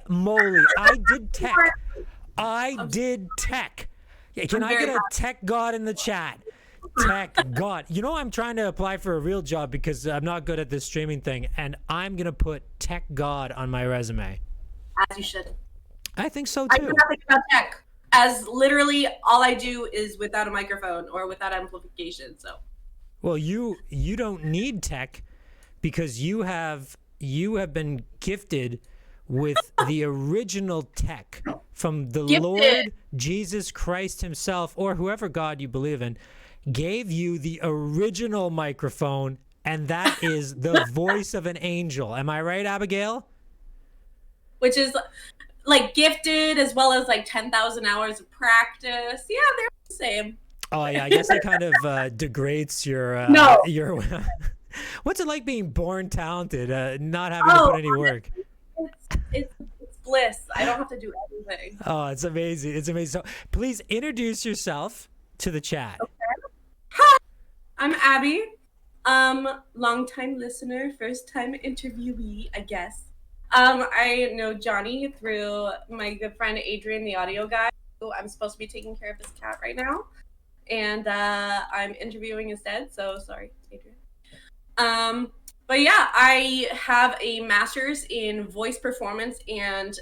Holy moly. I did tech. Yeah, can I get a tech god in the chat? Tech god. You know, I'm trying to apply for a real job because I'm not good at this streaming thing, and I'm going to put tech god on my resume. As you should. I think so, I too. do nothing about tech, as literally all I do is without a microphone or without amplification, so. Well, you don't need tech because you have been gifted with the original tech from the Lord Jesus Christ himself, or whoever God you believe in, gave you the original microphone, and that is the voice of an angel. Am I right, Abigail? Which is like gifted as well as like 10,000 hours of practice. Yeah, they're the same. Oh yeah, I guess it kind of degrades your your. What's it like being born talented, not having to put any work? It's bliss. I don't have to do anything. Oh, it's amazing! It's amazing. So, please introduce yourself to the chat. Okay. Hi, I'm Abby. Long-time listener, first-time interviewee, I guess. I know Johnny through my good friend Adrian, the audio guy, who I'm supposed to be taking care of his cat right now. And I'm interviewing instead, so sorry, Adrian. But yeah, I have a master's in voice performance and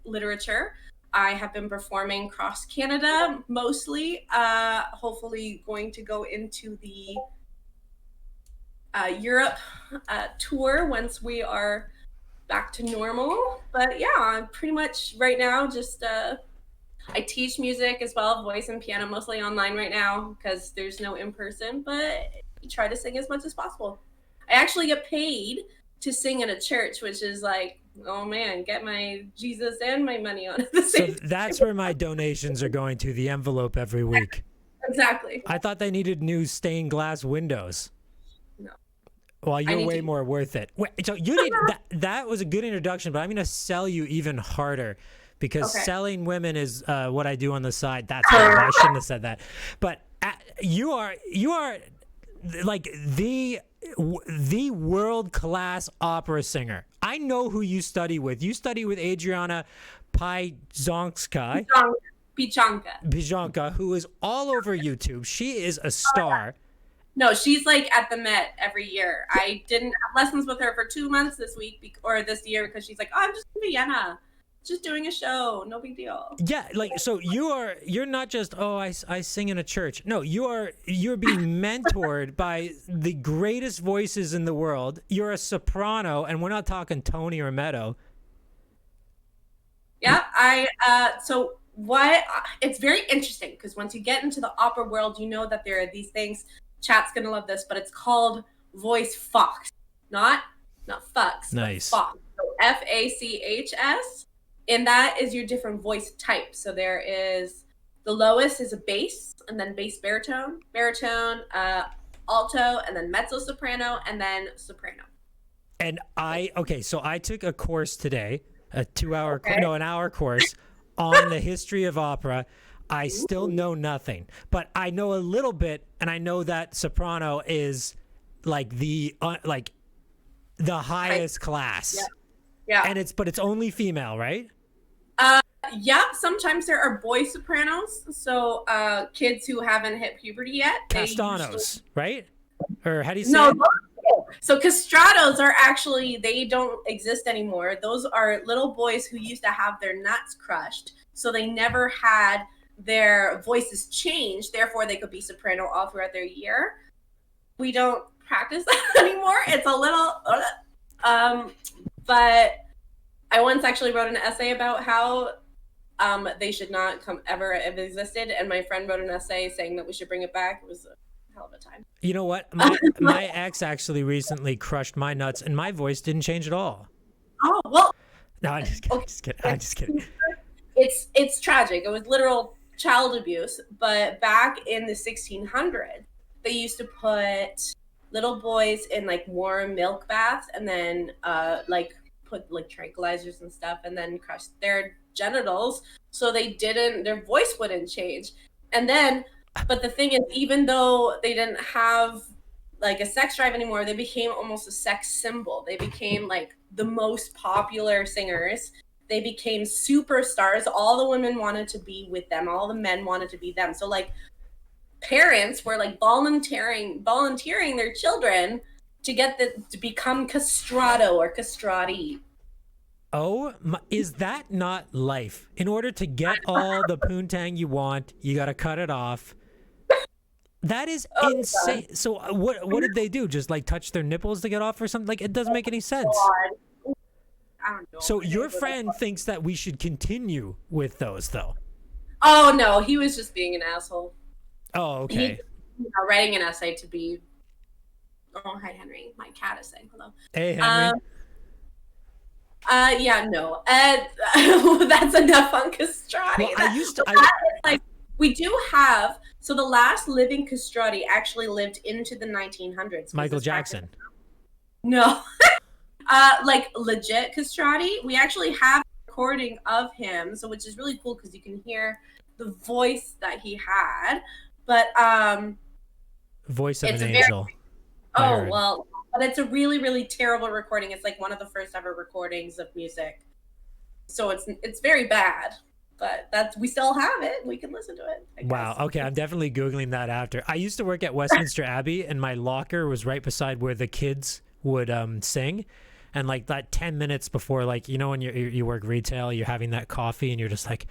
literature. I have been performing across Canada, mostly, hopefully going to go into the Europe tour once we are back to normal. But yeah, I'm pretty much right now just I teach music as well, voice and piano, mostly online right now because there's no in-person, but I try to sing as much as possible. I actually get paid to sing in a church, which is like, oh man, get my Jesus and my money on at the same time. That's where my donations are going to, the envelope every week. Exactly. I thought they needed new stained glass windows. No. Well, you're way more worth it. Wait, so you need that was a good introduction, but I'm going to sell you even harder because selling women is what I do on the side. That's what I shouldn't have said that. But you are like the world-class opera singer. I know who you study with. You study with Adrianne Pieczonka, who is all over YouTube. She is a star. No, she's like at the Met every year. I didn't have lessons with her for 2 months this year because she's like, oh, I'm just in Vienna. Just doing a show, no big deal. Yeah, like so you're not just I sing in a church. No, you're being mentored by the greatest voices in the world. You're a soprano, and we're not talking Tony or Meadow. Yeah, it's very interesting because once you get into the opera world, you know that there are these things. Chat's gonna love this, but it's called voice fox, not fucks. Nice. Fox. So FACHS. And that is your different voice types. So there is the lowest is a bass, and then bass baritone, alto, and then mezzo soprano, and then soprano. And so I took a course today, an hour course on the history of opera. I still know nothing, but I know a little bit, and I know that soprano is like the highest class. Yeah. And it's only female, right? Yeah, sometimes there are boy sopranos, so kids who haven't hit puberty yet. Castanos, right? Or how do you say it? So castratos are actually, they don't exist anymore. Those are little boys who used to have their nuts crushed, so they never had their voices changed, therefore they could be soprano all throughout their year. We don't practice that anymore. It's a little, but I once actually wrote an essay about how they should not ever have existed, and my friend wrote an essay saying that we should bring it back. It was a hell of a time. You know what? My ex actually recently crushed my nuts, and my voice didn't change at all. Oh, well. No, I'm just kidding. I'm just kidding. It's tragic. It was literal child abuse, but back in the 1600s, they used to put little boys in like warm milk baths and then put like tranquilizers and stuff and then crush their genitals so their voice wouldn't change. And then, but the thing is, even though they didn't have like a sex drive anymore, they became almost a sex symbol. They became like the most popular singers. They became superstars. All the women wanted to be with them. All the men wanted to be them. So like parents were like volunteering their children to become castrato or castrati. Oh, is that not life? In order to get all the poontang you want, you got to cut it off. That is insane. God. So what did they do? Just like touch their nipples to get off or something? Like, it doesn't make any sense. God. I don't know. So your friend thinks that we should continue with those, though. Oh no, he was just being an asshole. Oh, okay. Writing an essay to be. Oh, hi Henry. My cat is saying hello. Hey Henry. Yeah, no. That's enough on castrati. Well, we do have. So the last living castrati actually lived into the 1900s. Michael Jackson. No. Like legit castrati. We actually have a recording of him, so which is really cool because you can hear the voice that he had. But voice of an angel. Well, but it's a really, really terrible recording. It's like one of the first ever recordings of music. So it's very bad. But we still have it. We can listen to it. Wow. Okay, I'm definitely Googling that after. I used to work at Westminster Abbey, and my locker was right beside where the kids would sing. And like that 10 minutes before, like, you know, when you work retail, you're having that coffee and you're just like,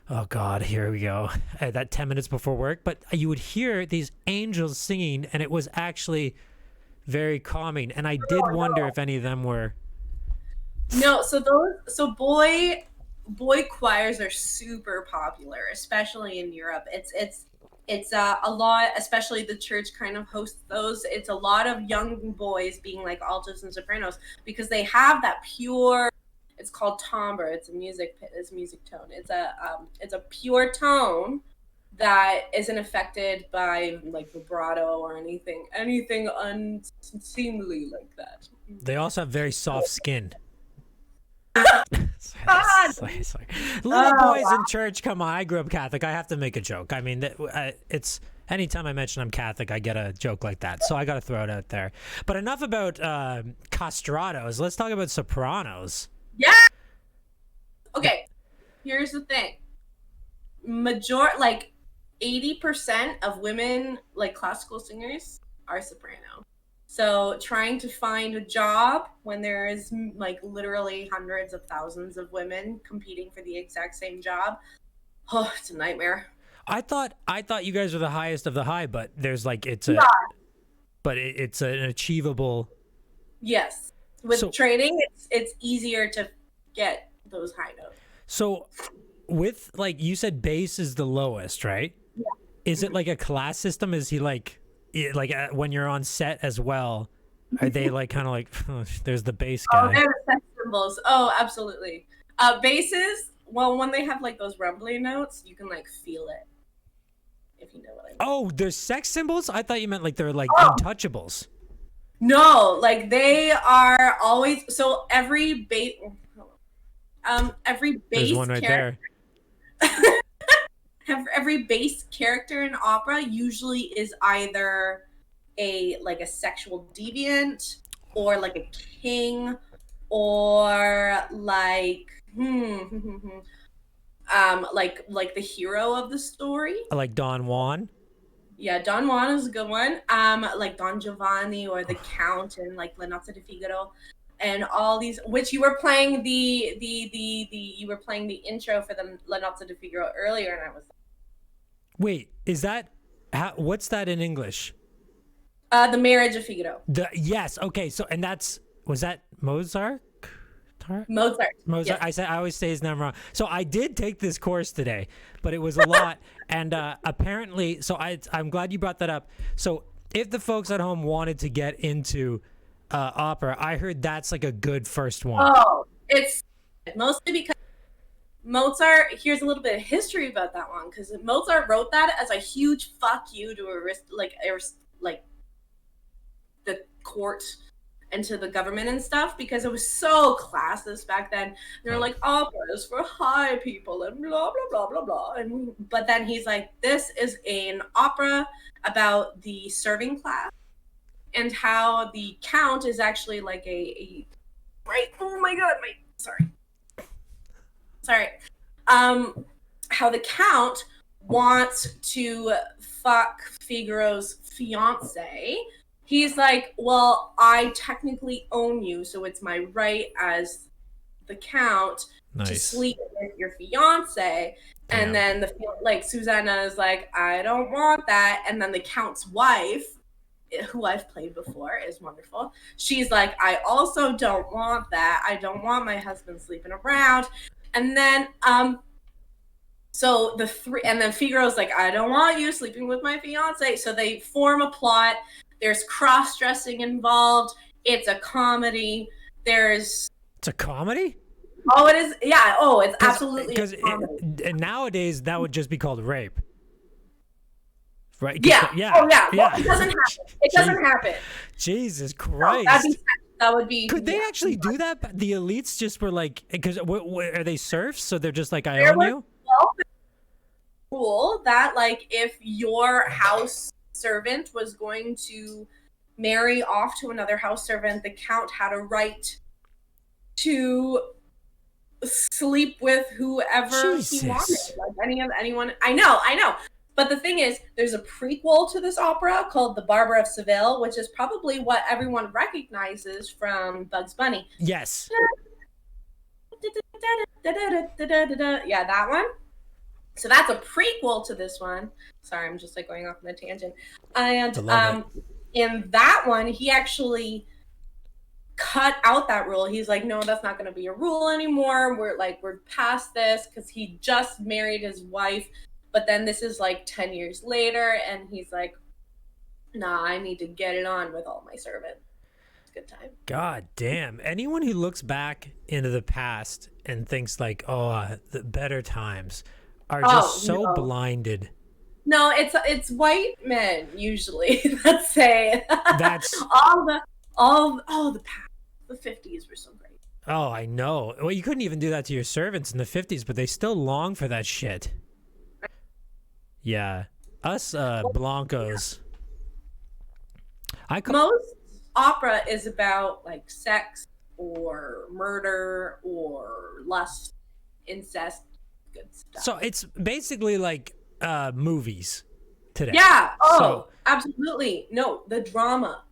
oh God, here we go. That 10 minutes before work. But you would hear these angels singing, and it was actually very calming. And I did wonder if any of them were. No, so boy choirs are super popular, especially in Europe. It's a lot, especially the church kind of hosts those. It's a lot of young boys being like altos and sopranos because they have that pure. It's called timbre. It's a music tone. It's a pure tone that isn't affected by like vibrato or anything unseemly like that. They also have very soft skin. sorry. Little boys in church, come on. I grew up Catholic. I have to make a joke. I mean, it's anytime I mention I'm Catholic, I get a joke like that. So I got to throw it out there. But enough about castratos. Let's talk about sopranos. Yeah. Okay. Here's the thing. 80% of women, like classical singers, are soprano. So trying to find a job when there is like literally hundreds of thousands of women competing for the exact same job, it's a nightmare. I thought you guys were the highest of the high, but there's like it's an achievable. Yes, with training, it's easier to get those high notes. So, with like you said, bass is the lowest, right? Yeah. Is it like a class system? Is he like when you're on set as well, are they like kind of like there's the bass guy? Oh, they're the sex symbols. Oh, absolutely. Basses, well, when they have like those rumbling notes, you can like feel it. If you know what I mean. Oh, there's sex symbols? I thought you meant like they're like untouchables. No, like they are always so every bass There's one right character, there. Every bass character in opera usually is either a sexual deviant or like a king or like like the hero of the story. Like Don Juan. Yeah, Don Juan is a good one. Like Don Giovanni or the Count and like La Nozze di Figaro. And all these, which you were playing you were playing the intro for the La Nozze di Figaro earlier, and I was like, wait, is that what's that in English? The Marriage of Figaro. Yes, okay. So and was that Mozart? Mozart. Yes. I always say his name wrong. So I did take this course today, but it was a lot, and apparently, so I'm glad you brought that up. So if the folks at home wanted to get into opera, I heard that's like a good first one. Oh, it's mostly because Mozart. Here's a little bit of history about that one, because Mozart wrote that as a huge fuck you to the court and to the government and stuff, because it was so classist back then. They were like, opera is for high people and blah blah blah blah blah. But then he's like, this is an opera about the serving class and how the Count is actually like a right? Oh my god, sorry. How the Count wants to fuck Figaro's fiance. He's like, well, I technically own you, so it's my right as the Count to sleep with your fiance. Damn. And then Susanna is like, I don't want that. And then the Count's wife, who I've played before, is wonderful. She's like, I also don't want that. I don't want my husband sleeping around. And then so and then Figaro's like, I don't want you sleeping with my fiance. So they form a plot. There's cross-dressing involved. It's a comedy. It's a comedy? Oh, it is. Yeah. Oh, it's absolutely a comedy. And nowadays, that would just be called rape. Right? Yeah. Yeah. Oh, yeah. Well, it doesn't happen. It doesn't happen. Jesus Christ. No, that would be. Could they actually do that? The elites just were like, because are they serfs? So they're just like, I own you? Rule that, like, if your house servant was going to marry off to another house servant, the Count had a right to sleep with whoever he wanted. Like anyone. I know. But the thing is, there's a prequel to this opera called The Barber of Seville, which is probably what everyone recognizes from Bugs Bunny. Yes. Yeah, that one. So that's a prequel to this one. Sorry, I'm just like going off on a tangent. And in that one, he actually cut out that rule. He's like, no, that's not going to be a rule anymore. We're past this, because he just married his wife. But then this is like 10 years later, and he's like, nah, I need to get it on with all my servants. It's a good time. God damn. Anyone who looks back into the past and thinks like, oh, the better times are just blinded. No, it's white men usually that say that's all the past. The 50s were so great. Oh, I know. Well, you couldn't even do that to your servants in the 50s, but they still long for that shit. Yeah. Us Blancos. Most opera is about like sex or murder or lust, incest, good stuff. So it's basically like movies today. Yeah. Oh, absolutely. No, the drama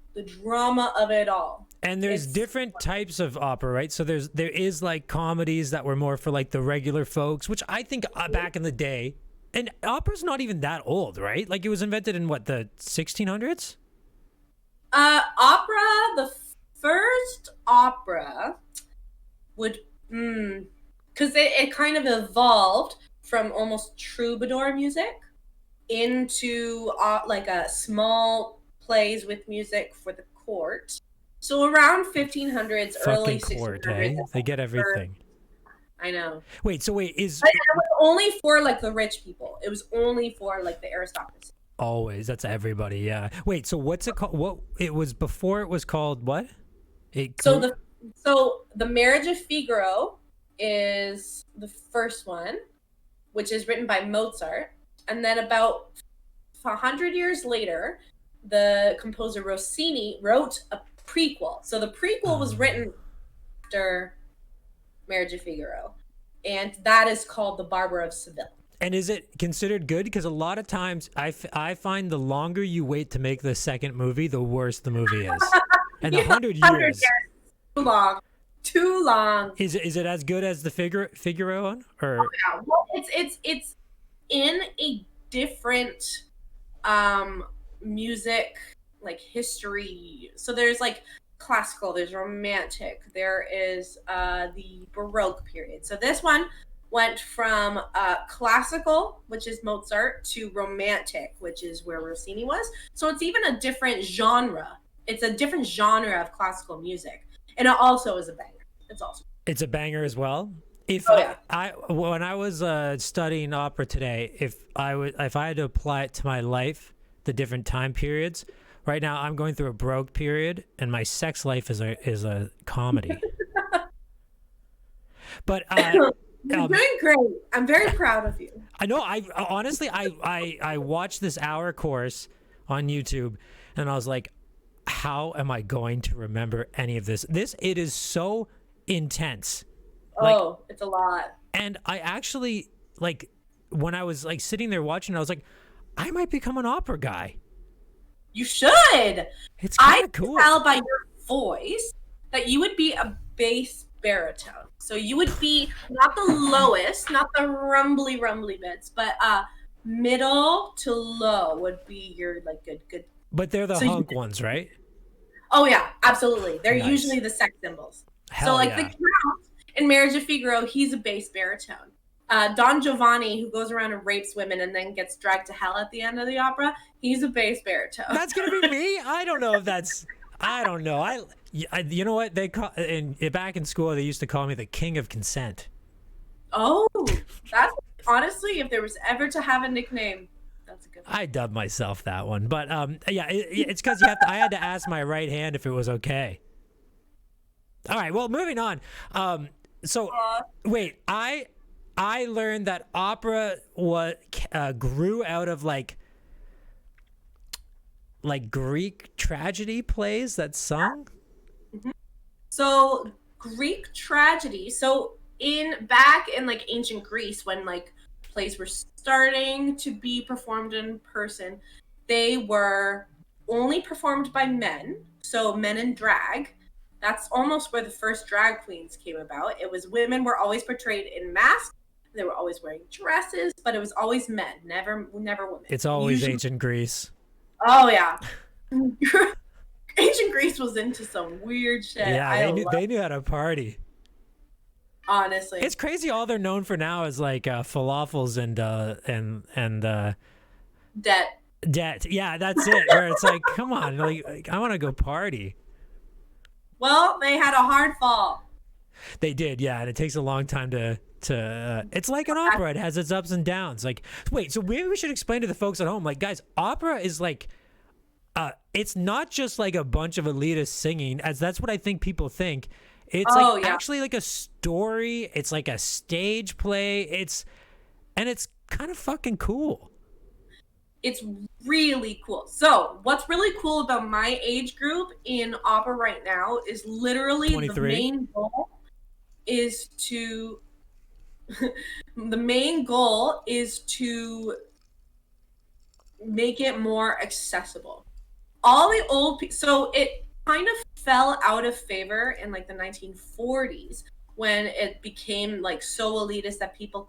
of it all. And there's different types of opera, right? So there is like comedies that were more for like the regular folks, which I think back in the day, and opera's not even that old, right? Like it was invented in what, the 1600s? The first opera would, because it kind of evolved from almost troubadour music into like a small plays with music for the court. So around 1500s, early 1600s. Hey? They get everything. I know. Wait, But it was only for like the rich people. It was only for like the aristocracy. Always. That's everybody, yeah. Wait, so what's it called? What it was before it was called what? So the Marriage of Figaro is the first one, which is written by Mozart. And then about 100 years later, the composer Rossini wrote a prequel. So the prequel was written after Marriage of Figaro, and that is called The Barber of Seville. And is it considered good? Because a lot of times I find the longer you wait to make the second movie, the worse the movie is. And 100 years. Too long. Is it as good as the Figaro one? Or? Oh, yeah. Well, it's in a different music, like history. So there's like classical, there's romantic, there is the Baroque period. So this one went from classical, which is Mozart, to romantic, which is where Rossini was. So it's even a different genre. It's a different genre of classical music, and it also is a banger. It's a banger as well. When I was studying opera today, if I had to apply it to my life, the different time periods. Right now, I'm going through a Baroque period, and my sex life is a comedy. But you're doing great. I'm very proud of you. I know. I watched this hour course on YouTube, and I was like, how am I going to remember any of this? It is so intense. Oh, it's a lot. And I actually, like, when I was like sitting there watching, I was like, I might become an opera guy. You should. It's kind of cool. I can tell by your voice that you would be a bass baritone. So you would be not the lowest, not the rumbly bits, but middle to low would be your like good. But they're the hunk ones, right? Oh yeah, absolutely. They're Nice. usually the sex symbols. Hell so like yeah. the Count in Marriage of Figaro, he's a bass baritone. Don Giovanni, who goes around and rapes women and then gets dragged to hell at the end of the opera, he's a bass baritone. That's gonna be me. I don't know if that's. I don't know. I you know what they call back in school they used to call me the king of consent. Oh, that's honestly, if there was ever to have a nickname, that's a good one. I dubbed myself that one, but yeah, it's because I had to ask my right hand if it was okay. All right, well, moving on. So wait, I learned that opera grew out of like Greek tragedy plays that sung. Mm-hmm. So Greek tragedy. So back in like ancient Greece, when like plays were starting to be performed in person, they were only performed by men. So men in drag. That's almost where the first drag queens came about. It was women were always portrayed in masks. They were always wearing dresses, but it was always men, never women. It's always ancient Greece. Oh yeah. Ancient Greece was into some weird shit. Yeah, they knew how to party. Honestly, it's crazy. All they're known for now is like falafels and debt. Yeah, that's it. Where it's like, come on, like I want to go party. Well, they had a hard fall. They did, yeah, and it takes a long time to. It's like an opera. It has its ups and downs. Like, wait, so maybe we should explain to the folks at home, like, guys, opera is like, it's not just like a bunch of elitists singing, as that's what I think people think. It's actually like a story. It's like a stage play. It's kind of fucking cool. It's really cool. So what's really cool about my age group in opera right now is literally 23. The main goal is to make it more accessible. All the old people, so it kind of fell out of favor in like the 1940s when it became like so elitist that people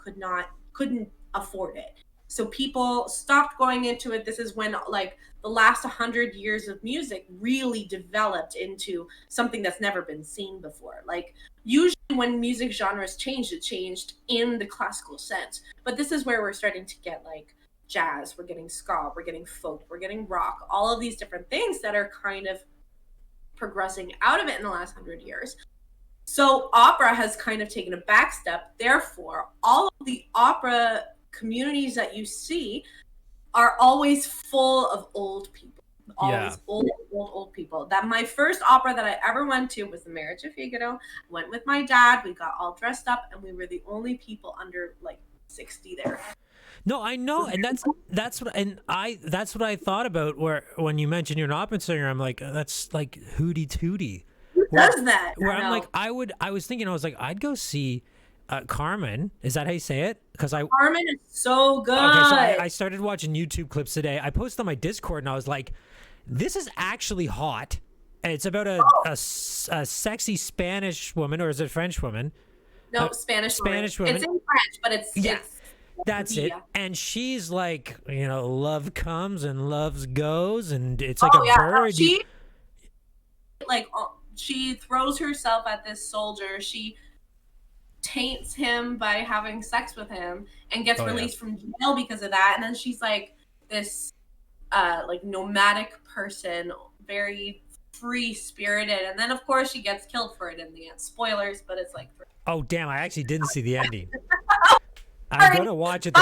couldn't afford it. So people stopped going into it. This is when like the last 100 years of music really developed into something that's never been seen before. Like usually when music genres changed, it changed in the classical sense. But this is where we're starting to get like jazz, we're getting ska, we're getting folk, we're getting rock, all of these different things that are kind of progressing out of it in the last 100 years. So opera has kind of taken a back step. Therefore, all of the opera communities that you see are always full of old people. Always old people. That my first opera that I ever went to was the Marriage of Figaro. I went with my dad. We got all dressed up, and we were the only people under like 60 there. No, I know, and that's what I thought about when you mentioned you're an opera singer. I'm like, that's like hootie tootie. Who does that? Where I'm like, I was thinking, I was like, I'd go see Carmen. Is that how you say it? Carmen is so good. Okay, so I started watching YouTube clips today. I posted on my Discord, and I was like, this is actually hot. And it's about a sexy Spanish woman, or is it French woman? No, Spanish woman. It's in French, but it's yes. That's it. And she's like, love comes and love goes, and it's like a bird. She throws herself at this soldier. She taints him by having sex with him and gets released from jail because of that. And then she's like this like nomadic person, very free spirited. And then of course she gets killed for it in the end. Spoilers, but it's like oh damn, I actually didn't see the ending. I'm gonna watch it.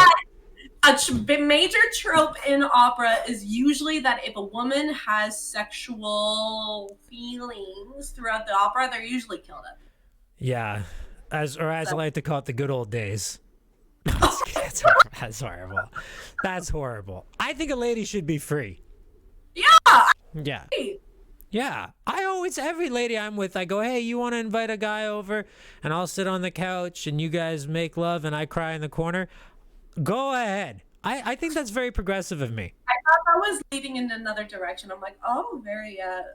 A major trope in opera is usually that if a woman has sexual feelings throughout the opera, they're usually killed. Yeah, as I like to call it, the good old days. That's horrible. That's horrible. I think a lady should be free. Yeah. Yeah. Yeah, every lady I'm with, I go, hey, you want to invite a guy over and I'll sit on the couch and you guys make love and I cry in the corner? Go ahead. I think that's very progressive of me. I thought that was leading in another direction. I'm like, oh,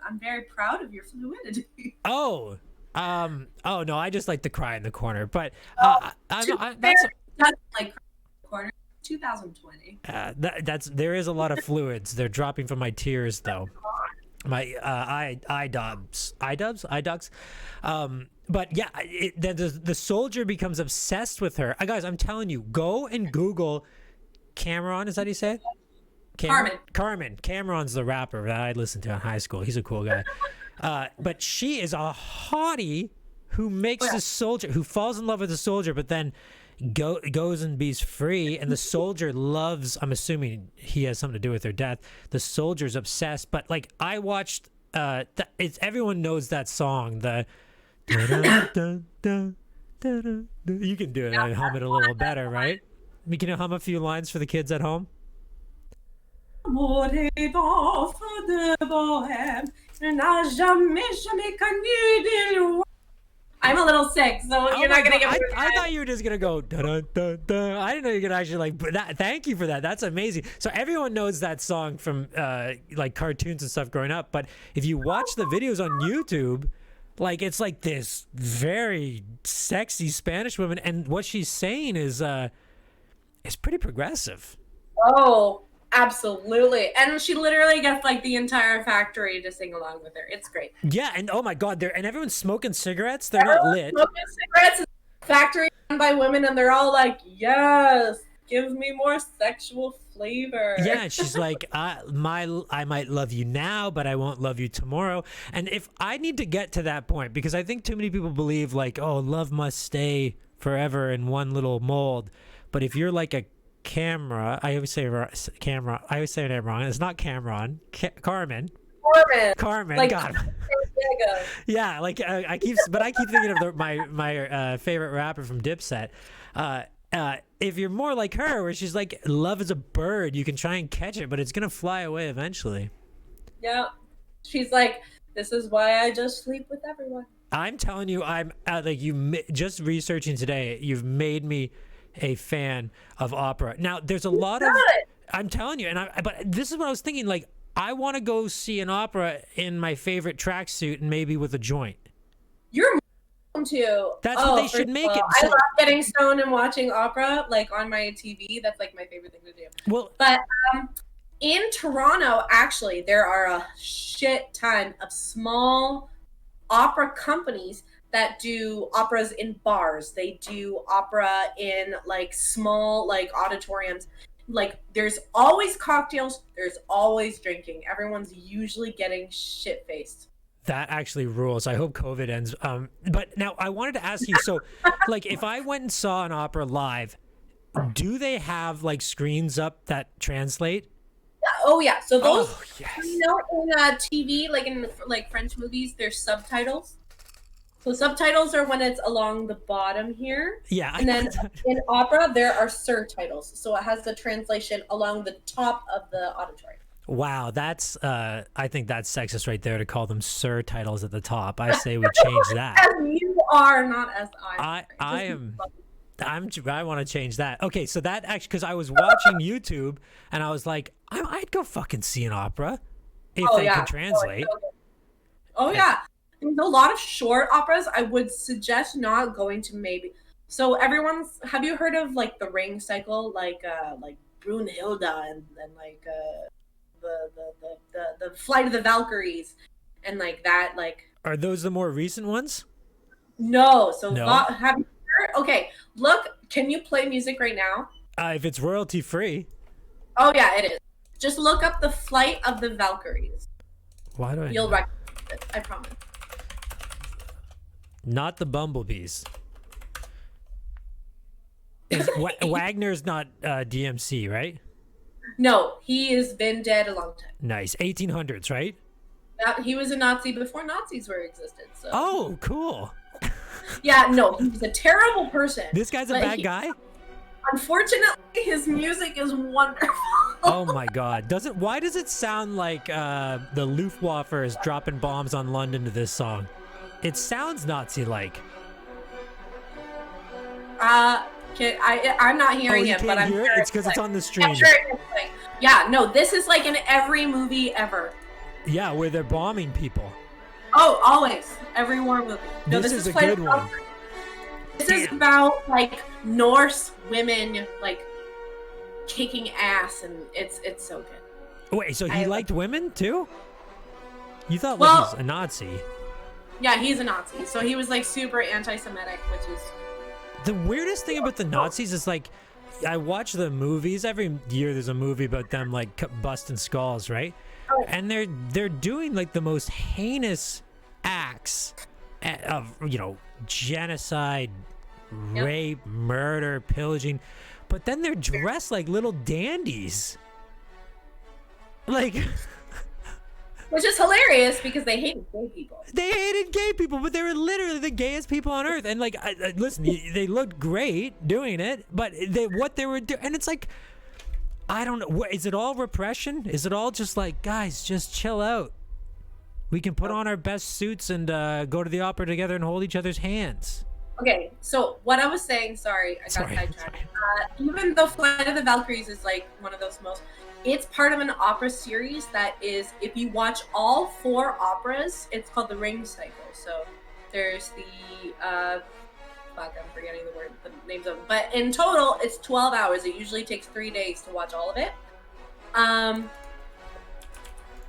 I'm very proud of your fluidity. Oh no, I just like to cry in the corner. But that's like corner 2020. There is a lot of fluids. They're dropping from my tears though. My eye ducts. But yeah, the soldier becomes obsessed with her. Guys, I'm telling you, go and Google Cameron. Is that how you say it? Carmen. Cameron's the rapper that I listened to in high school. He's a cool guy. But she is a hottie who makes the soldier, who falls in love with the soldier, but then goes and be free, and the soldier loves, I'm assuming he has something to do with her death, the soldier's obsessed. But like, I watched everyone knows that song, the you can do it. I hum it a little better, right? We can hum a few lines for the kids at home. I'm a little sick, so you're not gonna get. I thought you were just gonna go da da da da. I didn't know you could actually like that. Thank you for that. That's amazing. So everyone knows that song from like cartoons and stuff growing up. But if you watch the videos on YouTube, like it's like this very sexy Spanish woman, and what she's saying is pretty progressive. Oh, absolutely. And she literally gets like the entire factory to sing along with her. It's great. Yeah, and oh my God, and everyone's smoking cigarettes. They're not lit. Smoking cigarettes in the factory run by women, and they're all like, yes, give me more sexual flavor. Yeah, she's like, I might love you now, but I won't love you tomorrow. And if I need to get to that point, because I think too many people believe like, oh, love must stay forever in one little mold. But if you're like a camera, I always say camera. I always say it wrong. It's not Cameron. Carmen. Like, God. Yeah, like I keep thinking of my favorite rapper from Dipset. If you're more like her, where she's like, love is a bird, you can try and catch it, but it's gonna fly away eventually. Yeah, she's like, this is why I just sleep with everyone. I'm telling you, I'm like just researching today. You've made me a fan of opera. Now, there's a lot of. I'm telling you, but this is what I was thinking. Like, I want to go see an opera in my favorite tracksuit and maybe with a joint. You're to. That's what they should make it. I love getting stoned and watching opera, like on my TV. That's like my favorite thing to do. Well, but in Toronto, actually, there are a shit ton of small opera companies that do operas in bars. They do opera in like small like auditoriums. Like there's always cocktails, there's always drinking. Everyone's usually getting shit-faced. That actually rules. I hope COVID ends. But now I wanted to ask you, so like if I went and saw an opera live, do they have like screens up that translate? Oh yeah. So those yes. You know, in TV, like in like French movies, there's subtitles. So subtitles are when it's along the bottom here. Yeah. And then in opera, there are surtitles. So it has the translation along the top of the auditorium. Wow, that's I think that's sexist right there to call them surtitles at the top. I say we change that. As you are, not as I. I want to change that. Okay, so that actually, because I was watching YouTube and I was like, I'd go fucking see an opera if they can translate. Oh yeah. There's a lot of short operas. I would suggest not going to maybe. So have you heard of like the Ring cycle, like Brunhilde and like the Flight of the Valkyries and like that, like. Are those the more recent ones? No. So no. Have you heard? Okay, look. Can you play music right now? If it's royalty free. Oh yeah, it is. Just look up the Flight of the Valkyries. Why do I? You'll recognize it. I promise. Not the bumblebees. Wagner's not DMC, right? No, he has been dead a long time. Nice. 1800s, right? He was a Nazi before Nazis were existed. So. Oh, cool. Yeah, no, he was a terrible person. This guy's a bad guy? Unfortunately, his music is wonderful. Oh my God! Why does it sound like the Luftwaffe is dropping bombs on London to this song? It sounds Nazi-like. I'm not hearing it, but I'm sure it's because it's on the stream. I'm sure it's like, yeah, no, this is like in every movie ever. Yeah, where they're bombing people. Oh, always. Every war movie. No, this is a good one. This is about like Norse women like kicking ass, and it's so good. Wait, so he liked women too? You thought he's a Nazi? Yeah, he's a Nazi. So he was like super anti-Semitic, which is the weirdest thing about the Nazis is like, I watch the movies every year. There's a movie about them like busting skulls, right? Oh. And they're doing like the most heinous acts of genocide, rape, murder, pillaging, but then they're dressed like little dandies, like. Which is hilarious because they hated gay people. They hated gay people, but they were literally the gayest people on earth. And like, listen, they looked great doing it, but what they were doing, and it's like, I don't know. Is it all repression? Is it all just like, guys, just chill out? We can put on our best suits and go to the opera together and hold each other's hands. Okay, so what I was saying, sorry, I got sidetracked. Even though Flight of the Valkyries is like one of those most, it's part of an opera series that is, if you watch all 4 operas, it's called the Ring Cycle. So there's the, I'm forgetting the names of them. But in total, it's 12 hours. It usually takes 3 days to watch all of it.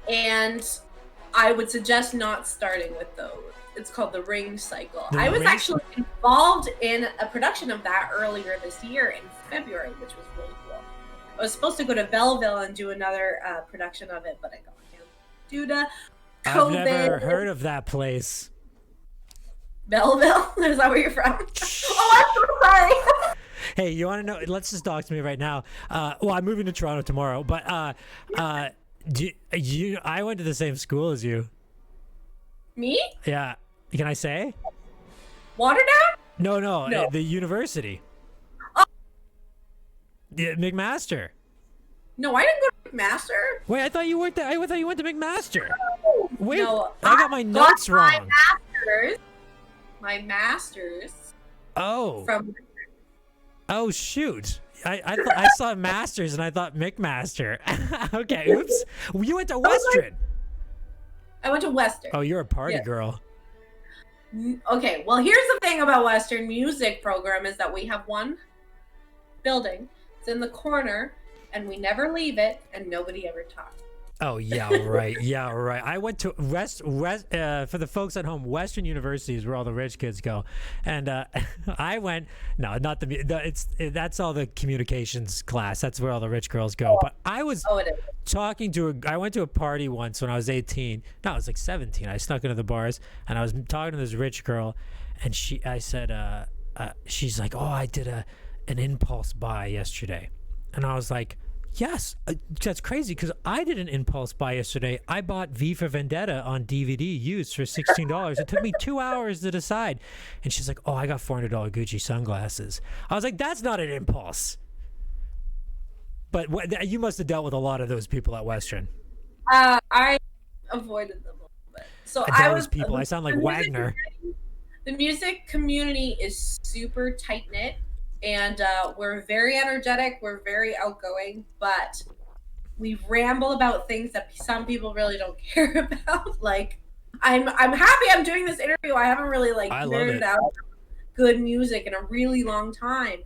And I would suggest not starting with those. It's called the Ring Cycle. I was actually involved in a production of that earlier this year in February, which was really cool. I was supposed to go to Belleville and do another production of it, but I got canceled due to COVID. I've never heard of that place. Belleville? Is that where you're from? Oh, I'm so sorry. Hey, you want to know? Let's just talk to me right now. Well, I'm moving to Toronto tomorrow, but I went to the same school as you. Me? Yeah. Can I say? Waterdown? No. The university. Oh. Yeah, McMaster. No, I didn't go to McMaster. Wait, I thought you went to. I thought you went to McMaster. No. Wait, no, I got my notes wrong. My master's. Oh. From. Oh shoot! I saw Masters and I thought McMaster. Okay, oops. You went to Western. I went to Western. Oh, you're a party girl. Okay, well, here's the thing about Western music program is that we have one building. It's in the corner, and we never leave it, and nobody ever talks. Oh, yeah, right. Yeah, right. I went to for the folks at home, Western University is where all the rich kids go. And I went, no, not that's all the communications class. That's where all the rich girls go. But I was I went to a party once when I was 18. No, I was like 17. I snuck into the bars and I was talking to this rich girl and I said, she's like, oh, I did an impulse buy yesterday. And I was like, yes, that's crazy because I did an impulse buy yesterday. I bought V for Vendetta on DVD used for $16. It took me 2 hours to decide. And she's like, oh, I got $400 Gucci sunglasses. I was like, that's not an impulse. But you must have dealt with a lot of those people at Western. I avoided them a little bit. So I sound like Wagner. The music community is super tight-knit. And we're very energetic. We're very outgoing, but we ramble about things that some people really don't care about. Like, I'm happy I'm doing this interview. I haven't really nerded out good music in a really long time.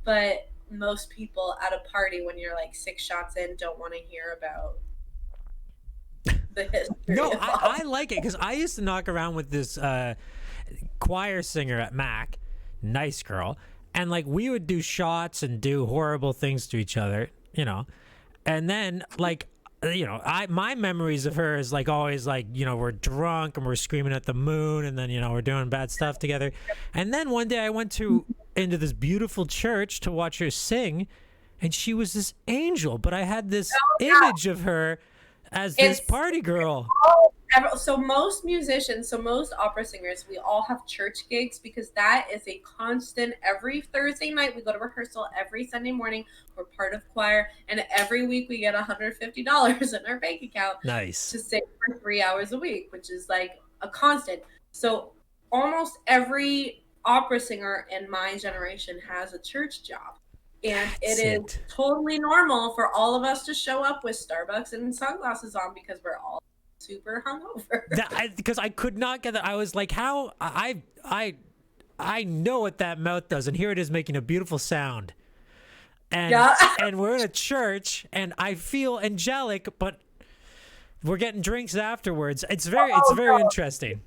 But most people at a party, when you're like 6 shots in, don't want to hear about the history. No, I like it because I used to knock around with this choir singer at Mac, nice girl. And like we would do shots and do horrible things to each other, and then my memories of her is like always like, we're drunk and we're screaming at the moon and then, we're doing bad stuff together. And then one day I went into this beautiful church to watch her sing and she was this angel, but I had this image of her as this party girl. So most musicians, so most opera singers, we all have church gigs because that is a constant. Every Thursday night we go to rehearsal. Every Sunday morning we're part of choir, and every week we get $150 in our bank account. Nice. To sing for 3 hours a week, which is like a constant. So almost every opera singer in my generation has a church job. And it is totally normal for all of us to show up with Starbucks and sunglasses on because we're all super hungover. Because I could not get that. I was like, how? I know what that mouth does, and here it is making a beautiful sound. And and we're in a church, and I feel angelic, but we're getting drinks afterwards. It's very interesting.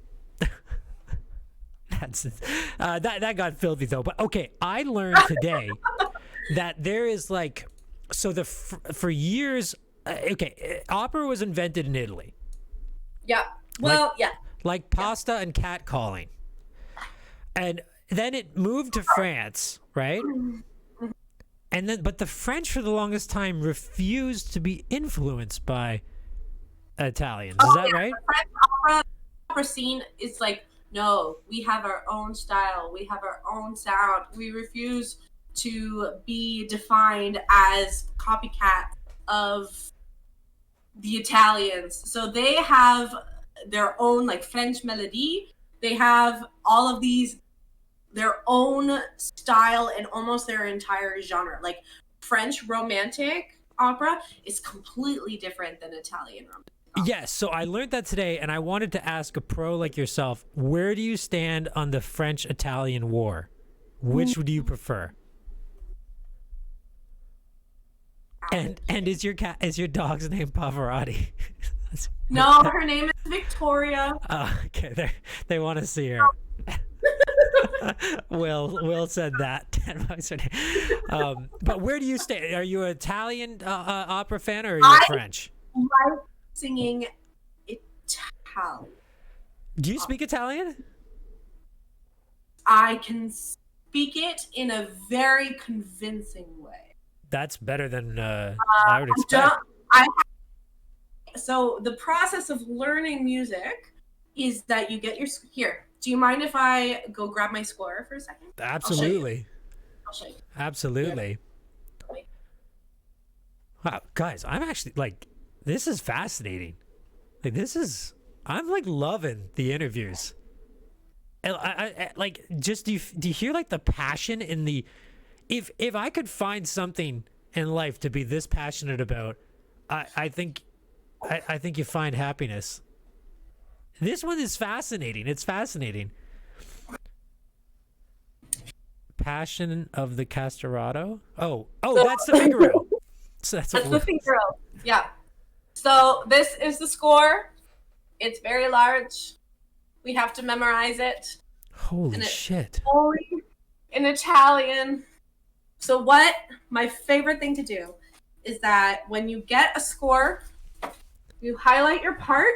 That got filthy though. But okay, I learned today that there is like, so for years, opera was invented in Italy. Yeah. Well, like pasta and catcalling, and then it moved to France, right? And then, but the French for the longest time refused to be influenced by Italians. Is that right? The French opera scene is like, no, we have our own style. We have our own sound. We refuse to be defined as copycat of the Italians. So they have their own like French melody. They have all of these, their own style and almost their entire genre. Like French romantic opera is completely different than Italian romantic opera. Yes, so I learned that today, and I wanted to ask a pro like yourself, where do you stand on the French-Italian war? Which do you prefer? And is your dog's name Pavarotti? No, her name is Victoria. Oh, okay, they want to see her. Will said that. But where do you stand? Are you an Italian opera fan, or are you French? I like singing Italian. Do you speak Italian? I can speak it in a very convincing way. That's better than I would expect. So the process of learning music is that you get your here. Do you mind if I go grab my score for a second? Absolutely. I'll show you. Absolutely. Yeah. Wow, guys, I'm actually like, this is fascinating. Like I'm like loving the interviews. And I like, just do you hear like the passion in the, if I could find something in life to be this passionate about, I think you find happiness. This one is fascinating. It's fascinating. Passion of the Castrato. Oh, that's the Figaro. So that's the Figaro. Yeah. So this is the score. It's very large. We have to memorize it. Holy shit. Only in Italian. So what my favorite thing to do is that when you get a score, you highlight your part,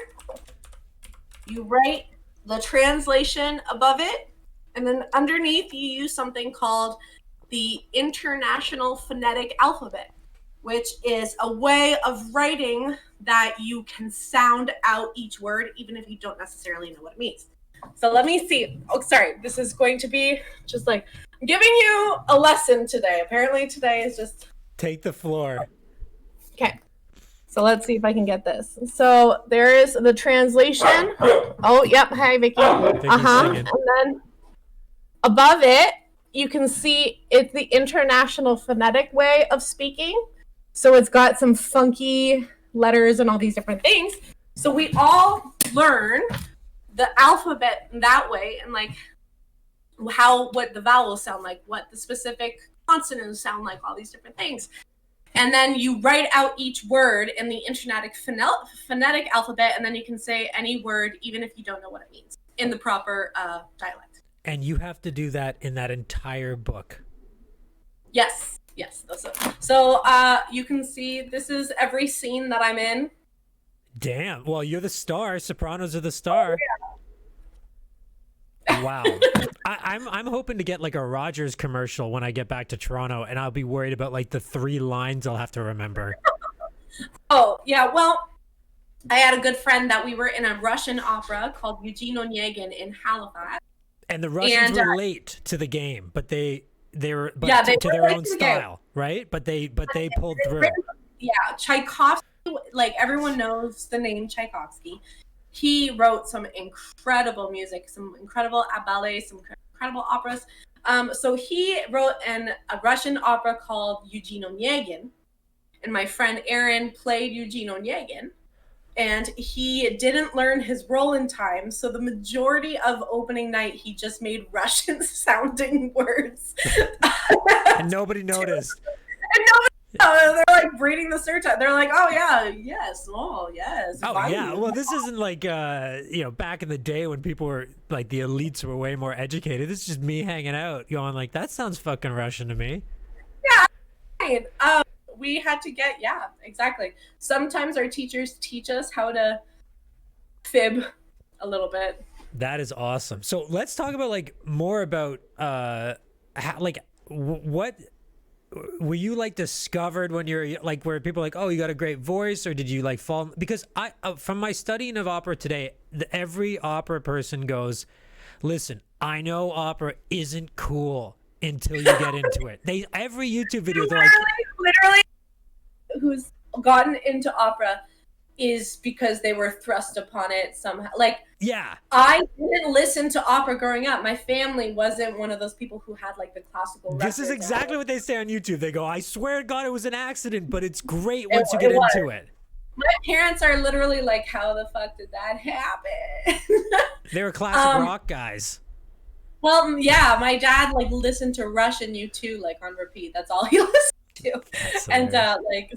you write the translation above it, and then underneath you use something called the International Phonetic Alphabet, which is a way of writing that you can sound out each word, even if you don't necessarily know what it means. So let me see. Oh, sorry. This is going to be just like, I'm giving you a lesson today. Apparently today is just... Take the floor. Okay. So let's see if I can get this. So there is the translation. Oh, yep. Hi, Vicky. And then above it, you can see it's the International Phonetic way of speaking. So it's got some funky letters and all these different things. So we all learn the alphabet that way, and like what the vowels sound like, what the specific consonants sound like, all these different things. And then you write out each word in the International Phonetic Alphabet, and then you can say any word, even if you don't know what it means, in the proper dialect. And you have to do that in that entire book. Yes. That's it. So you can see this is every scene that I'm in. Damn. Well, you're the star. Sopranos are the star. Oh, yeah. Wow. I'm hoping to get like a Rogers commercial when I get back to Toronto, and I'll be worried about like the 3 lines I'll have to remember. Oh, yeah. Well, I had a good friend that we were in a Russian opera called Eugene Onegin in Halifax. And the Russians were late to the game, but they were to their own style, right? But they pulled through. Yeah, Tchaikovsky, like everyone knows the name Tchaikovsky. He wrote some incredible music, some incredible ballets, some incredible operas. So he wrote a Russian opera called Eugene Onegin, and my friend Aaron played Eugene Onegin. And he didn't learn his role in time, so the majority of opening night, he just made Russian-sounding words. And nobody noticed. They're like reading the surtitle. They're like, "Oh yeah, yes, oh yes." Oh fine. Yeah. Well, this isn't like back in the day when people were like the elites were way more educated. This is just me hanging out, going like, "That sounds fucking Russian to me." Yeah. Right. We had to get exactly. Sometimes our teachers teach us how to fib a little bit. That is awesome. So let's talk about more about what were you discovered when you're where people are like, oh, you got a great voice, or did you fall? Because I from my studying of opera today, every opera person goes, listen, I know opera isn't cool until you get into it. Every YouTube video, they're literally who's gotten into opera is because they were thrust upon it somehow. I didn't listen to opera growing up. My family wasn't one of those people who had the classical. This is exactly what they say on YouTube. They go, I swear to God, it was an accident, but it's great once you get into it. My parents are literally like, how the fuck did that happen? They were classic rock guys. Well, yeah, my dad listened to Russian U2 on repeat. That's all he listened to. And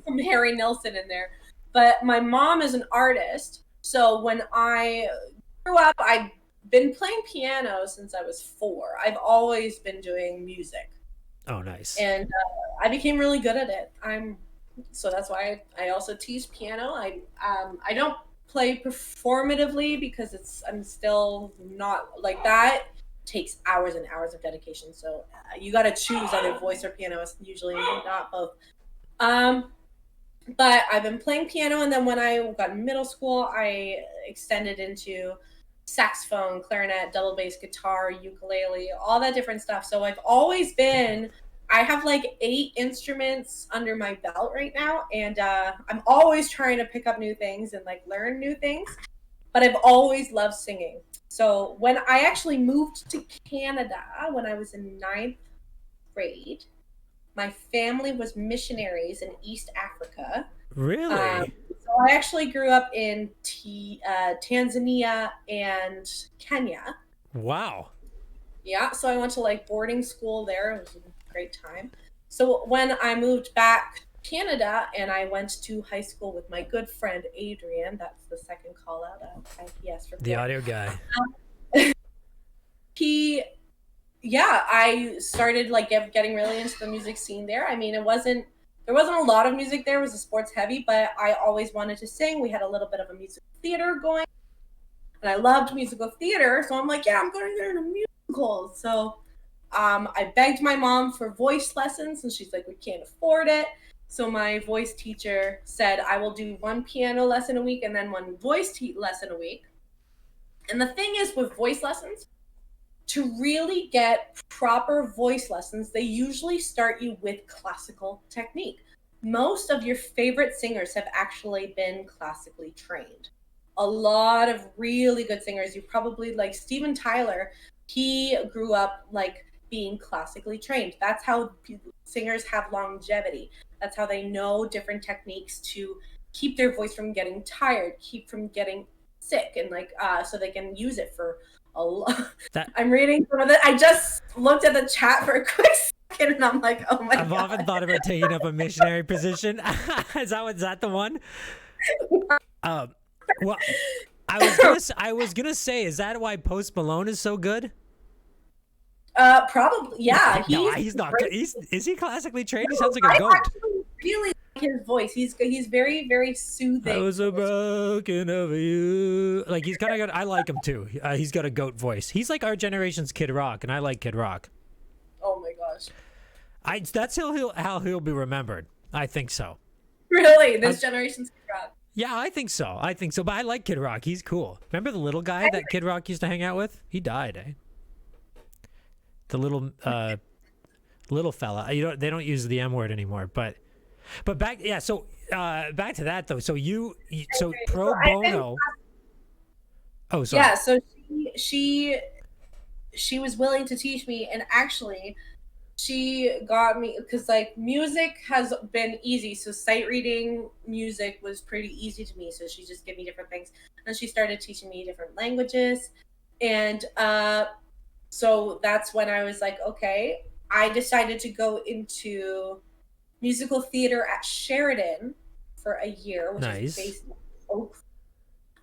some Harry Nilsson in there. But my mom is an artist, so when I grew up, I've been playing piano since I was 4. I've always been doing music. Oh, nice. And I became really good at it. So that's why I also teach piano. I don't play performatively because I'm still not like that. Takes hours and hours of dedication. So you got to choose either voice or piano. It's usually not both. But I've been playing piano, and then when I got in middle school, I extended into saxophone, clarinet, double bass guitar, ukulele, all that different stuff. So I have 8 instruments under my belt right now, and I'm always trying to pick up new things and learn new things, but I've always loved singing. So when I actually moved to Canada when I was in 9th grade, my family was missionaries in East Africa. Really? So I actually grew up in Tanzania and Kenya. Wow. Yeah, so I went to boarding school there. It was a great time. So when I moved back to Canada and I went to high school with my good friend Adrian, that's the second call out of IPS for the audio guy. I started getting really into the music scene there. I mean, there wasn't a lot of music there. It was a sports heavy, but I always wanted to sing. We had a little bit of a musical theater going, and I loved musical theater. So I'm like, yeah, I'm going to get into musicals. So I begged my mom for voice lessons, and she's like, we can't afford it. So my voice teacher said, I will do 1 piano lesson a week and then 1 voice lesson a week. And the thing is with voice lessons, to really get proper voice lessons, they usually start you with classical technique. Most of your favorite singers have actually been classically trained. A lot of really good singers, you probably Steven Tyler, he grew up being classically trained. That's how singers have longevity. That's how they know different techniques to keep their voice from getting tired, keep from getting sick, and so they can use it for a lot. I'm reading some of it. I just looked at the chat for a quick second, and I'm like, oh my God. I've often thought about taking up a missionary position. Is that the one? Well, I was gonna say, is that why Post Malone is so good? Probably, yeah. He's not. Is he classically trained? He sounds like a goat. Really like his voice. He's very, very soothing. I was so broken over you. He's kind of good. I like him too. He's got a goat voice. He's like our generation's Kid Rock, and I like Kid Rock. Oh my gosh. That's how he'll be remembered. I think so. Really, this generation's Kid Rock. Yeah, I think so. But I like Kid Rock. He's cool. Remember the little guy that Kid Rock used to hang out with? He died, eh? The little fella. They don't use the M word anymore, but back so back to that though. So so pro bono. Oh, sorry. Yeah, so she was willing to teach me, and actually she got me, because like music has been easy, so sight reading music was pretty easy to me, so she just gave me different things, and she started teaching me different languages, and so that's when I was like, okay, I decided to go into musical theater at Sheridan for a year, which is based in Oak.